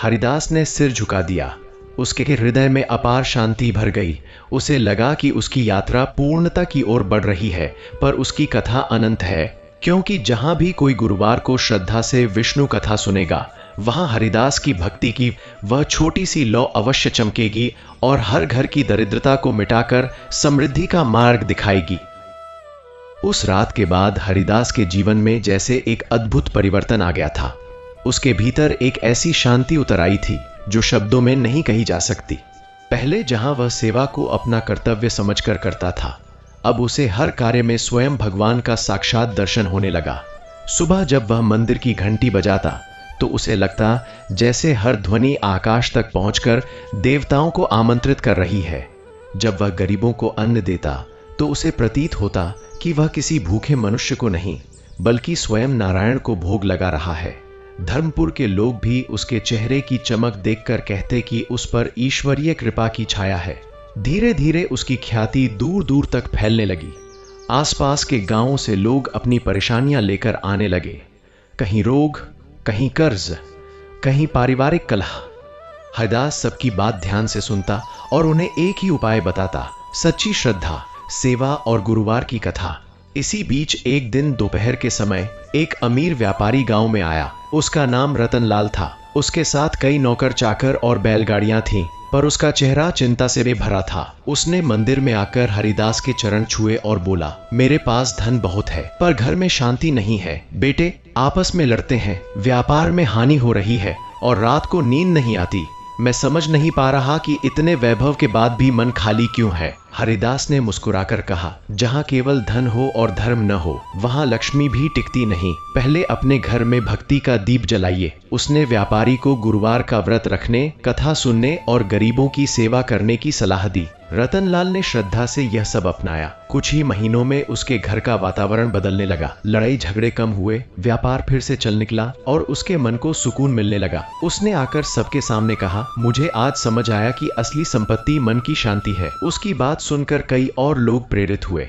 हरिदास ने सिर झुका दिया। उसके हृदय में अपार शांति भर गई। उसे लगा कि उसकी यात्रा पूर्णता की ओर बढ़ रही है, पर उसकी कथा अनंत है, क्योंकि जहां भी कोई गुरुवार को श्रद्धा से विष्णु कथा सुनेगा वहां हरिदास की भक्ति की वह छोटी सी लौ अवश्य चमकेगी और हर घर की दरिद्रता को मिटाकर समृद्धि का मार्ग दिखाएगी। उस रात के बाद हरिदास के जीवन में जैसे एक अद्भुत परिवर्तन आ गया था। उसके भीतर एक ऐसी शांति उतर आई थी जो शब्दों में नहीं कही जा सकती। पहले जहां वह सेवा को अपना कर्तव्य समझकर करता था, अब उसे हर कार्य में स्वयं भगवान का साक्षात दर्शन होने लगा। सुबह जब वह मंदिर की घंटी बजाता तो उसे लगता जैसे हर ध्वनि आकाश तक पहुंचकर देवताओं को आमंत्रित कर रही है। जब वह गरीबों को अन्न देता तो उसे प्रतीत होता कि वह किसी भूखे मनुष्य को नहीं बल्कि स्वयं नारायण को भोग लगा रहा है। धर्मपुर के लोग भी उसके चेहरे की चमक देखकर कहते कि उस पर ईश्वरीय कृपा की छाया है। धीरे धीरे उसकी ख्याति दूर दूर तक फैलने लगी। आसपास के गांवों से लोग अपनी परेशानियां लेकर आने लगे। कहीं रोग, कहीं कर्ज, कहीं पारिवारिक कलह। हरिदास सबकी बात ध्यान से सुनता और उन्हें एक ही उपाय बताता, सच्ची श्रद्धा, सेवा और गुरुवार की कथा। इसी बीच एक दिन दोपहर के समय एक अमीर व्यापारी गांव में आया। उसका नाम रतनलाल था। उसके साथ कई नौकर चाकर और बैलगाड़ियां थीं, पर उसका चेहरा चिंता से भरा था। उसने मंदिर में आकर हरिदास के चरण छुए और बोला, मेरे पास धन बहुत है पर घर में शांति नहीं है। बेटे आपस में लड़ते हैं, व्यापार में हानि हो रही है और रात को नींद नहीं आती। मैं समझ नहीं पा रहा कि इतने वैभव के बाद भी मन खाली क्यों है। हरिदास ने मुस्कुराकर कहा, जहां केवल धन हो और धर्म न हो वहां लक्ष्मी भी टिकती नहीं। पहले अपने घर में भक्ति का दीप जलाइए। उसने व्यापारी को गुरुवार का व्रत रखने, कथा सुनने और गरीबों की सेवा करने की सलाह दी। रतनलाल ने श्रद्धा से यह सब अपनाया। कुछ ही महीनों में उसके घर का वातावरण बदलने लगा। लड़ाई झगड़े कम हुए, व्यापार फिर से चल निकला और उसके मन को सुकून मिलने लगा। उसने आकर सबके सामने कहा, मुझे आज समझ आया कि असली संपत्ति मन की शांति है। उसकी बात सुनकर कई और लोग प्रेरित हुए।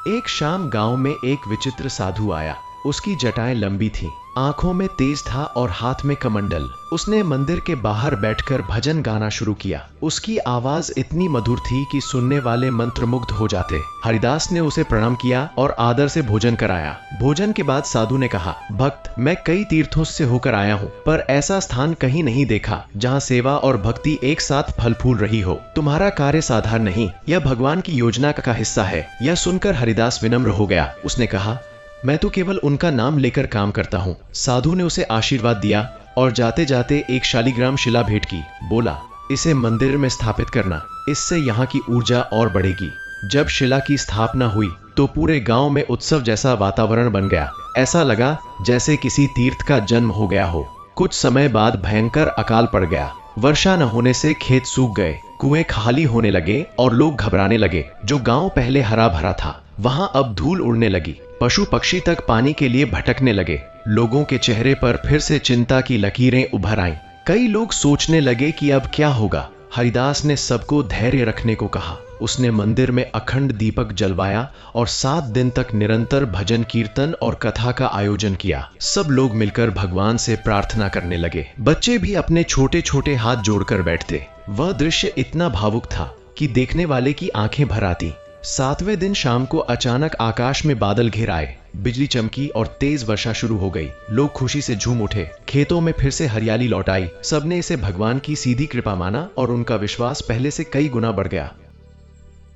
एक शाम गांव में एक विचित्र साधु आया। उसकी जटाएं लंबी थीं, आंखों में तेज था और हाथ में कमंडल। उसने मंदिर के बाहर बैठकर भजन गाना शुरू किया। उसकी आवाज इतनी मधुर थी कि सुनने वाले मंत्रमुग्ध हो जाते। हरिदास ने उसे प्रणाम किया और आदर से भोजन कराया। भोजन के बाद साधु ने कहा, भक्त, मैं कई तीर्थों से होकर आया हूँ, पर ऐसा स्थान कहीं नहीं देखा जहाँ सेवा और भक्ति एक साथ फल फूल रही हो। तुम्हारा कार्य साधारण नहीं, यह भगवान की योजना का हिस्सा है। यह सुनकर हरिदास विनम्र हो गया। उसने कहा, मैं तो केवल उनका नाम लेकर काम करता हूँ। साधु ने उसे आशीर्वाद दिया और जाते जाते एक शालिग्राम शिला भेंट की। बोला, इसे मंदिर में स्थापित करना, इससे यहाँ की ऊर्जा और बढ़ेगी। जब शिला की स्थापना हुई तो पूरे गांव में उत्सव जैसा वातावरण बन गया। ऐसा लगा जैसे किसी तीर्थ का जन्म हो गया हो। कुछ समय बाद भयंकर अकाल पड़ गया। वर्षा न होने से खेत सूख गए, कुएं खाली होने लगे और लोग घबराने लगे। जो गांव पहले हरा भरा था, वहां अब धूल उड़ने लगी। पशु पक्षी तक पानी के लिए भटकने लगे। लोगों के चेहरे पर फिर से चिंता की लकीरें उभर आईं। कई लोग सोचने लगे कि अब क्या होगा। हरिदास ने सबको धैर्य रखने को कहा। उसने मंदिर में अखंड दीपक जलवाया और 7 दिन तक निरंतर भजन कीर्तन और कथा का आयोजन किया। सब लोग मिलकर भगवान से प्रार्थना करने लगे। बच्चे भी अपने छोटे छोटे हाथ जोड़कर बैठते। वह दृश्य इतना भावुक था कि देखने वाले की आंखें भर आती। 7वें दिन शाम को अचानक आकाश में बादल घिर आए, बिजली चमकी और तेज वर्षा शुरू हो गई। लोग खुशी से झूम उठे। खेतों में फिर से हरियाली लौट आई। सबने इसे भगवान की सीधी कृपा माना और उनका विश्वास पहले से कई गुना बढ़ गया।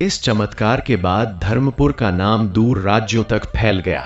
इस चमत्कार के बाद धर्मपुर का नाम दूर राज्यों तक फैल गया।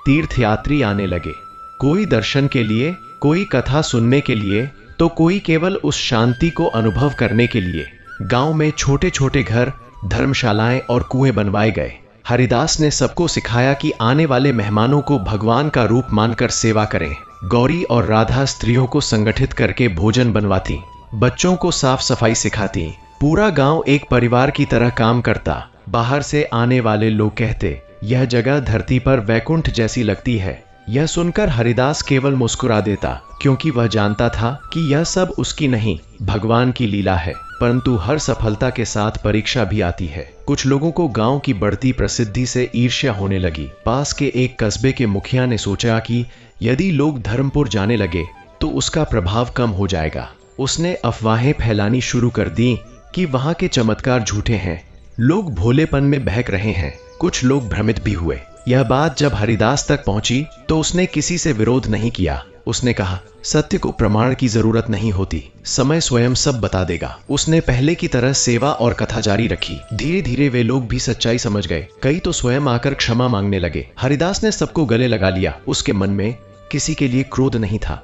तीर्थयात्री आने लगे, कोई दर्शन के लिए, कोई कथा सुनने के लिए, तो कोई केवल उस शांति को अनुभव करने के लिए। गांव में छोटे छोटे घर, धर्मशालाएं और कुएं बनवाए गए। हरिदास ने सबको सिखाया कि आने वाले मेहमानों को भगवान का रूप मानकर सेवा करें। गौरी और राधा स्त्रियों को संगठित करके भोजन बनवाती, बच्चों को साफ सफाई सिखाती। पूरा गांव एक परिवार की तरह काम करता। बाहर से आने वाले लोग कहते, यह जगह धरती पर वैकुंठ जैसी लगती है। यह सुनकर हरिदास केवल मुस्कुरा देता, क्योंकि वह जानता था कि यह सब उसकी नहीं, भगवान की लीला है। परंतु हर सफलता के साथ परीक्षा भी आती है। कुछ लोगों को गांव की बढ़ती प्रसिद्धि से ईर्ष्या होने लगी। पास के एक कस्बे के मुखिया ने सोचा कि यदि लोग धर्मपुर जाने लगे तो उसका प्रभाव कम हो जाएगा। उसने अफवाहें फैलानी शुरू कर दी कि वहां के चमत्कार झूठे हैं, लोग भोलेपन में बहक रहे हैं। कुछ लोग भ्रमित भी हुए। यह बात जब हरिदास तक पहुंची तो उसने किसी से विरोध नहीं किया। उसने कहा, सत्य को प्रमाण की जरूरत नहीं होती, समय स्वयं सब बता देगा। उसने पहले की तरह सेवा और कथा जारी रखी। धीरे धीरे वे लोग भी सच्चाई समझ गए। कई तो स्वयं आकर क्षमा मांगने लगे। हरिदास ने सबको गले लगा लिया। उसके मन में किसी के लिए क्रोध नहीं था।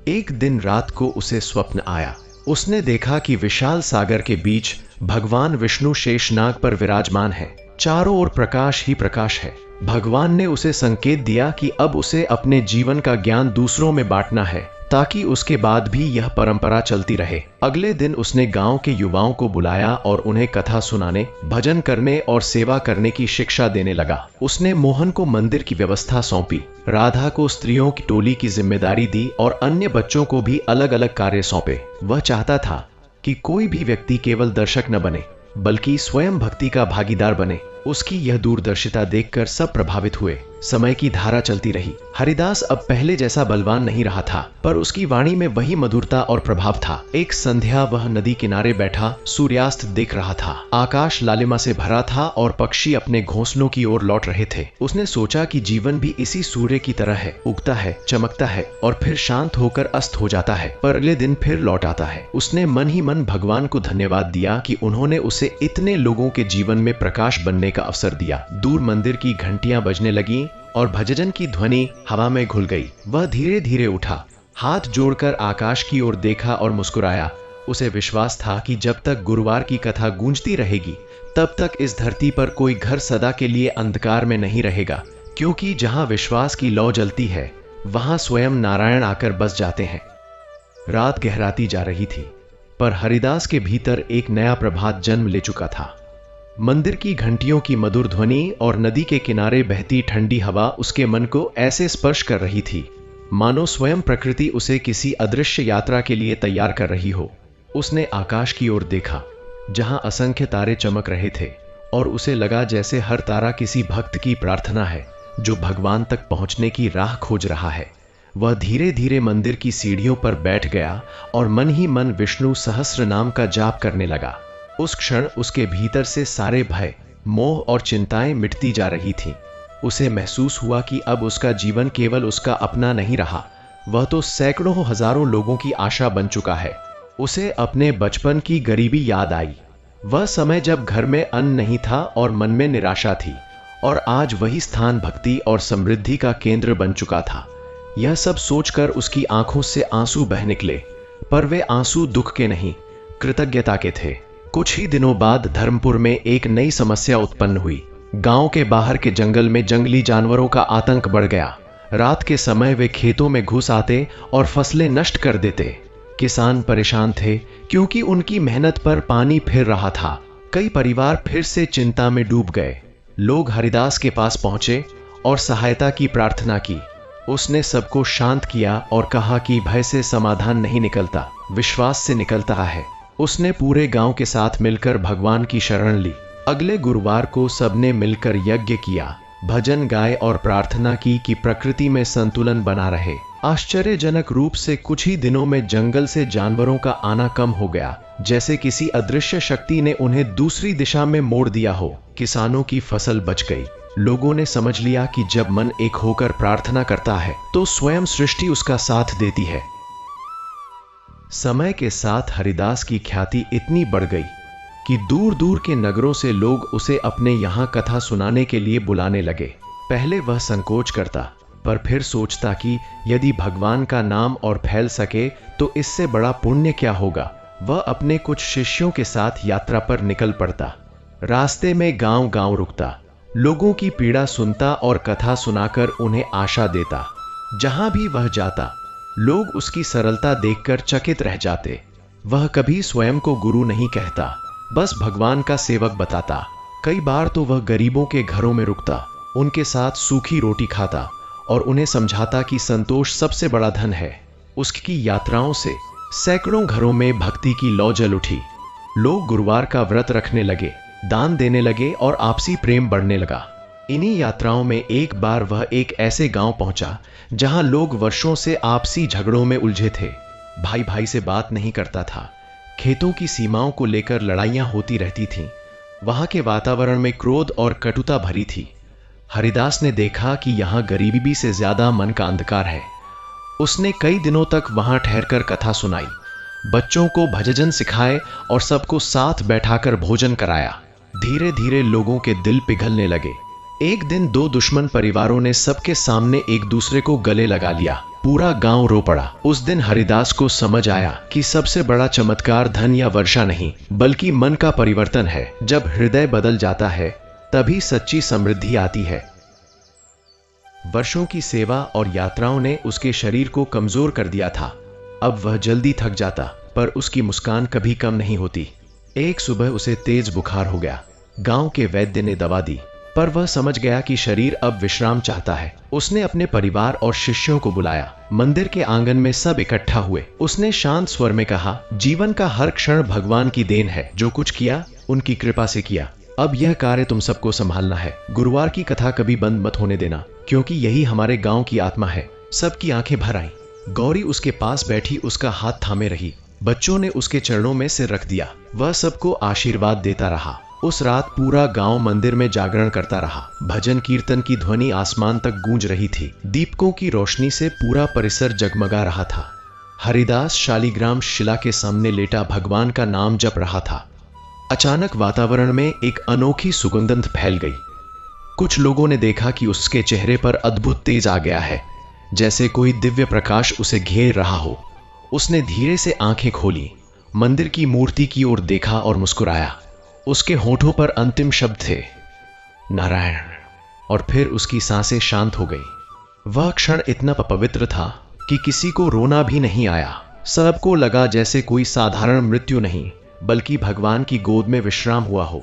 एक दिन रात को उसे स्वप्न आया। उसने देखा कि विशाल सागर के बीच भगवान विष्णु शेषनाग पर विराजमान है। चारों ओर प्रकाश ही प्रकाश है। भगवान ने उसे संकेत दिया कि अब उसे अपने जीवन का ज्ञान दूसरों में बांटना है, ताकि उसके बाद भी यह परंपरा चलती रहे। अगले दिन उसने गांव के युवाओं को बुलाया और उन्हें कथा सुनाने, भजन करने और सेवा करने की शिक्षा देने लगा। उसने मोहन को मंदिर की व्यवस्था सौंपी, राधा को स्त्रियों की टोली की जिम्मेदारी दी और अन्य बच्चों को भी अलग अलग कार्य सौंपे। वह चाहता था कि कोई भी व्यक्ति केवल दर्शक न बने, बल्कि स्वयं भक्ति का भागीदार बने। उसकी यह दूरदर्शिता देखकर सब प्रभावित हुए। समय की धारा चलती रही। हरिदास अब पहले जैसा बलवान नहीं रहा था, पर उसकी वाणी में वही मधुरता और प्रभाव था। एक संध्या वह नदी किनारे बैठा सूर्यास्त देख रहा था। आकाश लालिमा से भरा था और पक्षी अपने घोंसलों की ओर लौट रहे थे। उसने सोचा कि जीवन भी इसी सूर्य की तरह है, उगता है, चमकता है और फिर शांत होकर अस्त हो जाता है, पर अगले दिन फिर लौट आता है। उसने मन ही मन भगवान को धन्यवाद दिया कि उन्होंने उसे इतने लोगों के जीवन में प्रकाश बनने का अवसर दिया। दूर मंदिर की घंटियां बजने लगी और भजन की ध्वनि हवा में घुल गई। वह धीरे धीरे उठा, हाथ जोड़कर आकाश की ओर देखा और मुस्कुराया। उसे विश्वास था कि जब तक गुरुवार की कथा गूंजती रहेगी, तब तक इस धरती पर कोई घर सदा के लिए अंधकार में नहीं रहेगा, क्योंकि जहां विश्वास की लौ जलती है, वहां स्वयं नारायण आकर बस जाते हैं। रात गहराती जा रही थी, पर हरिदास के भीतर एक नया प्रभात जन्म ले चुका था। मंदिर की घंटियों की मधुर ध्वनि और नदी के किनारे बहती ठंडी हवा उसके मन को ऐसे स्पर्श कर रही थी, मानो स्वयं प्रकृति उसे किसी अदृश्य यात्रा के लिए तैयार कर रही हो। उसने आकाश की ओर देखा, जहां असंख्य तारे चमक रहे थे। और उसे लगा जैसे हर तारा किसी भक्त की प्रार्थना है जो भगवान तक पहुंचने की राह खोज रहा है। वह धीरे धीरे मंदिर की सीढ़ियों पर बैठ गया और मन ही मन विष्णु सहस्र नाम का जाप करने लगा। उस क्षण उसके भीतर से सारे भय, मोह और चिंताएं मिटती जा रही थीं। उसे महसूस हुआ कि अब उसका जीवन केवल उसका अपना नहीं रहा, वह तो सैकड़ों हजारों लोगों की आशा बन चुका है। उसे अपने बचपन की गरीबी याद आई, वह समय जब घर में अन्न नहीं था और मन में निराशा थी, और आज वही स्थान भक्ति और समृद्धि का केंद्र बन चुका था। यह सब सोचकर उसकी आंखों से आंसू बह निकले, पर वे आंसू दुख के नहीं, कृतज्ञता के थे। कुछ ही दिनों बाद धर्मपुर में एक नई समस्या उत्पन्न हुई। गांव के बाहर के जंगल में जंगली जानवरों का आतंक बढ़ गया। रात के समय वे खेतों में घुस आते और फसलें नष्ट कर देते। किसान परेशान थे क्योंकि उनकी मेहनत पर पानी फिर रहा था। कई परिवार फिर से चिंता में डूब गए। लोग हरिदास के पास पहुंचे और सहायता की प्रार्थना की। उसने सबको शांत किया और कहा कि भय से समाधान नहीं निकलता, विश्वास से निकलता है। उसने पूरे गांव के साथ मिलकर भगवान की शरण ली। अगले गुरुवार को सबने मिलकर यज्ञ किया, भजन गाए और प्रार्थना की कि प्रकृति में संतुलन बना रहे। आश्चर्यजनक रूप से कुछ ही दिनों में जंगल से जानवरों का आना कम हो गया, जैसे किसी अदृश्य शक्ति ने उन्हें दूसरी दिशा में मोड़ दिया हो। किसानों की फसल बच गई। लोगों ने समझ लिया कि जब मन एक होकर प्रार्थना करता है तो स्वयं सृष्टि उसका साथ देती है। समय के साथ हरिदास की ख्याति इतनी बढ़ गई कि दूर दूर के नगरों से लोग उसे अपने यहां कथा सुनाने के लिए बुलाने लगे। पहले वह संकोच करता, पर फिर सोचता कि यदि भगवान का नाम और फैल सके तो इससे बड़ा पुण्य क्या होगा। वह अपने कुछ शिष्यों के साथ यात्रा पर निकल पड़ता। रास्ते में गांव गांव रुकता, लोगों की पीड़ा सुनता और कथा सुनाकर उन्हें आशा देता। जहां भी वह जाता, लोग उसकी सरलता देखकर चकित रह जाते। वह कभी स्वयं को गुरु नहीं कहता, बस भगवान का सेवक बताता। कई बार तो वह गरीबों के घरों में रुकता, उनके साथ सूखी रोटी खाता और उन्हें समझाता कि संतोष सबसे बड़ा धन है। उसकी यात्राओं से सैकड़ों घरों में भक्ति की लौ जल उठी। लोग गुरुवार का व्रत रखने लगे, दान देने लगे और आपसी प्रेम बढ़ने लगा। इन्हीं यात्राओं में एक बार वह एक ऐसे गांव पहुंचा जहां लोग वर्षों से आपसी झगड़ों में उलझे थे। भाई भाई से बात नहीं करता था, खेतों की सीमाओं को लेकर लड़ाइयां होती रहती थीं। वहां के वातावरण में क्रोध और कटुता भरी थी। हरिदास ने देखा कि यहां गरीबी से ज्यादा मन का अंधकार है। उसने कई दिनों तक वहां ठहरकर कथा सुनाई, बच्चों को भजन सिखाए और सबको साथ बैठाकर भोजन कराया। धीरे धीरे लोगों के दिल पिघलने लगे। एक दिन दो दुश्मन परिवारों ने सबके सामने एक दूसरे को गले लगा लिया। पूरा गांव रो पड़ा। उस दिन हरिदास को समझ आया कि सबसे बड़ा चमत्कार धन या वर्षा नहीं, बल्कि मन का परिवर्तन है। जब हृदय बदल जाता है तभी सच्ची समृद्धि आती है। वर्षों की सेवा और यात्राओं ने उसके शरीर को कमजोर कर दिया था। अब वह जल्दी थक जाता, पर उसकी मुस्कान कभी कम नहीं होती। एक सुबह उसे तेज बुखार हो गया। गांव के वैद्य ने दवा दी, पर वह समझ गया कि शरीर अब विश्राम चाहता है। उसने अपने परिवार और शिष्यों को बुलाया। मंदिर के आंगन में सब इकट्ठा हुए। उसने शांत स्वर में कहा, जीवन का हर क्षण भगवान की देन है। जो कुछ किया उनकी कृपा से किया। अब यह कार्य तुम सबको संभालना है। गुरुवार की कथा कभी बंद मत होने देना, क्योंकि यही हमारे गांव की आत्मा है। सबकी आंखें भर आईं। गौरी उसके पास बैठी उसका हाथ थामे रही। बच्चों ने उसके चरणों में सिर रख दिया। वह सबको आशीर्वाद देता रहा। उस रात पूरा गांव मंदिर में जागरण करता रहा। भजन कीर्तन की ध्वनि आसमान तक गूंज रही थी। दीपकों की रोशनी से पूरा परिसर जगमगा रहा था। हरिदास शालिग्राम शिला के सामने लेटा भगवान का नाम जप रहा था। अचानक वातावरण में एक अनोखी सुगंध फैल गई। कुछ लोगों ने देखा कि उसके चेहरे पर अद्भुत तेज आ गया है, जैसे कोई दिव्य प्रकाश उसे घेर रहा हो। उसने धीरे से आंखें खोली, मंदिर की मूर्ति की ओर देखा और मुस्कुराया। उसके होठों पर अंतिम शब्द थे, नारायण। और फिर उसकी सांसें शांत हो गई। वह क्षण इतना पवित्र था कि किसी को रोना भी नहीं आया। सबको लगा जैसे कोई साधारण मृत्यु नहीं, बल्कि भगवान की गोद में विश्राम हुआ हो।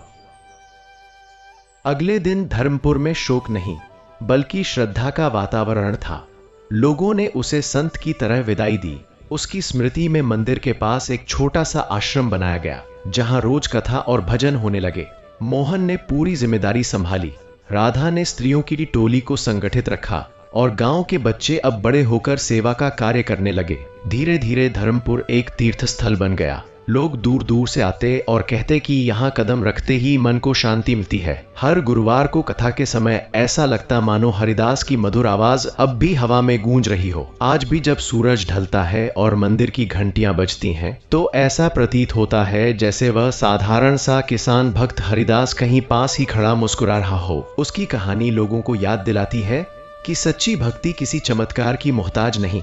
अगले दिन धर्मपुर में शोक नहीं, बल्कि श्रद्धा का वातावरण था। लोगों ने उसे संत की तरह विदाई दी। उसकी स्मृति में मंदिर के पास एक छोटा सा आश्रम बनाया गया, जहां रोज कथा और भजन होने लगे। मोहन ने पूरी जिम्मेदारी संभाली, राधा ने स्त्रियों की टोली को संगठित रखा और गांव के बच्चे अब बड़े होकर सेवा का कार्य करने लगे। धीरे धीरे धर्मपुर एक तीर्थ स्थल बन गया। लोग दूर दूर से आते और कहते कि यहाँ कदम रखते ही मन को शांति मिलती है। हर गुरुवार को कथा के समय ऐसा लगता मानो हरिदास की मधुर आवाज अब भी हवा में गूंज रही हो। आज भी जब सूरज ढलता है और मंदिर की घंटियां बजती हैं, तो ऐसा प्रतीत होता है जैसे वह साधारण सा किसान भक्त हरिदास कहीं पास ही खड़ा मुस्कुरा रहा हो। उसकी कहानी लोगों को याद दिलाती है कि सच्ची भक्ति किसी चमत्कार की मोहताज नहीं,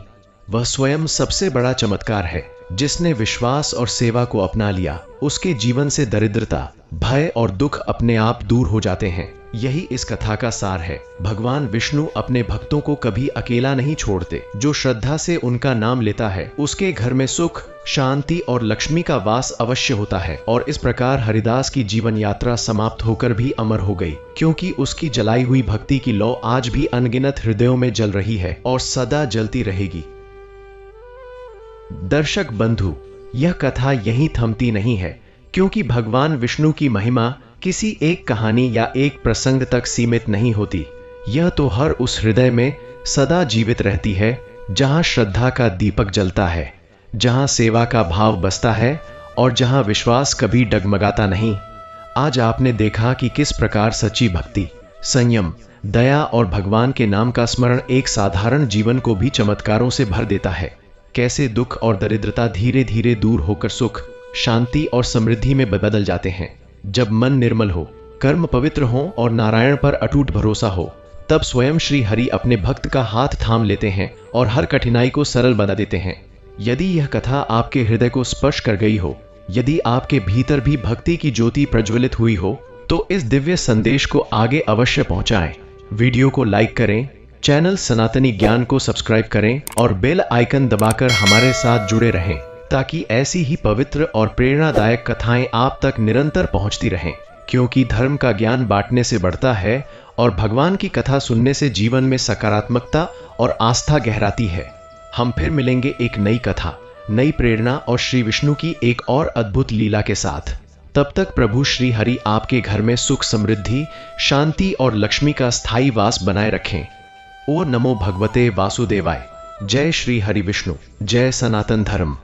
वह स्वयं सबसे बड़ा चमत्कार है। जिसने विश्वास और सेवा को अपना लिया, उसके जीवन से दरिद्रता, भय और दुख अपने आप दूर हो जाते हैं। यही इस कथा का सार है। भगवान विष्णु अपने भक्तों को कभी अकेला नहीं छोड़ते। जो श्रद्धा से उनका नाम लेता है, उसके घर में सुख, शांति और लक्ष्मी का वास अवश्य होता है। और इस प्रकार हरिदास की जीवन यात्रा समाप्त होकर भी अमर हो गई, क्योंकि उसकी जलाई हुई भक्ति की लौ आज भी अनगिनत हृदयों में जल रही है और सदा जलती रहेगी। दर्शक बंधु, यह कथा यहीं थमती नहीं है, क्योंकि भगवान विष्णु की महिमा किसी एक कहानी या एक प्रसंग तक सीमित नहीं होती। यह तो हर उस हृदय में सदा जीवित रहती है जहां श्रद्धा का दीपक जलता है, जहां सेवा का भाव बसता है और जहां विश्वास कभी डगमगाता नहीं। आज आपने देखा कि किस प्रकार सच्ची भक्ति, संयम, दया और भगवान के नाम का स्मरण एक साधारण जीवन को भी चमत्कारों से भर देता है। कैसे दुख और दरिद्रता धीरे धीरे दूर होकर सुख, शांति और समृद्धि में बदल जाते हैं। जब मन निर्मल हो, कर्म पवित्र हो और नारायण पर अटूट भरोसा हो, तब स्वयं श्री हरि अपने भक्त का हाथ थाम लेते हैं और हर कठिनाई को सरल बना देते हैं। यदि यह कथा आपके हृदय को स्पर्श कर गई हो, यदि आपके भीतर भी भक्ति की ज्योति प्रज्वलित हुई हो, तो इस दिव्य संदेश को आगे अवश्य पहुंचाएं। वीडियो को लाइक करें, चैनल सनातनी ज्ञान को सब्सक्राइब करें और बेल आइकन दबाकर हमारे साथ जुड़े रहें, ताकि ऐसी ही पवित्र और प्रेरणादायक कथाएं आप तक निरंतर पहुंचती रहें। क्योंकि धर्म का ज्ञान बांटने से बढ़ता है और भगवान की कथा सुनने से जीवन में सकारात्मकता और आस्था गहराती है। हम फिर मिलेंगे एक नई कथा, नई प्रेरणा और श्री विष्णु की एक और अद्भुत लीला के साथ। तब तक प्रभु श्री हरि आपके घर में सुख, समृद्धि, शांति और लक्ष्मी का स्थायी वास बनाए रखें। ओ नमो भगवते वासुदेवाय। जय श्री हरि विष्णु, जय सनातन धर्म।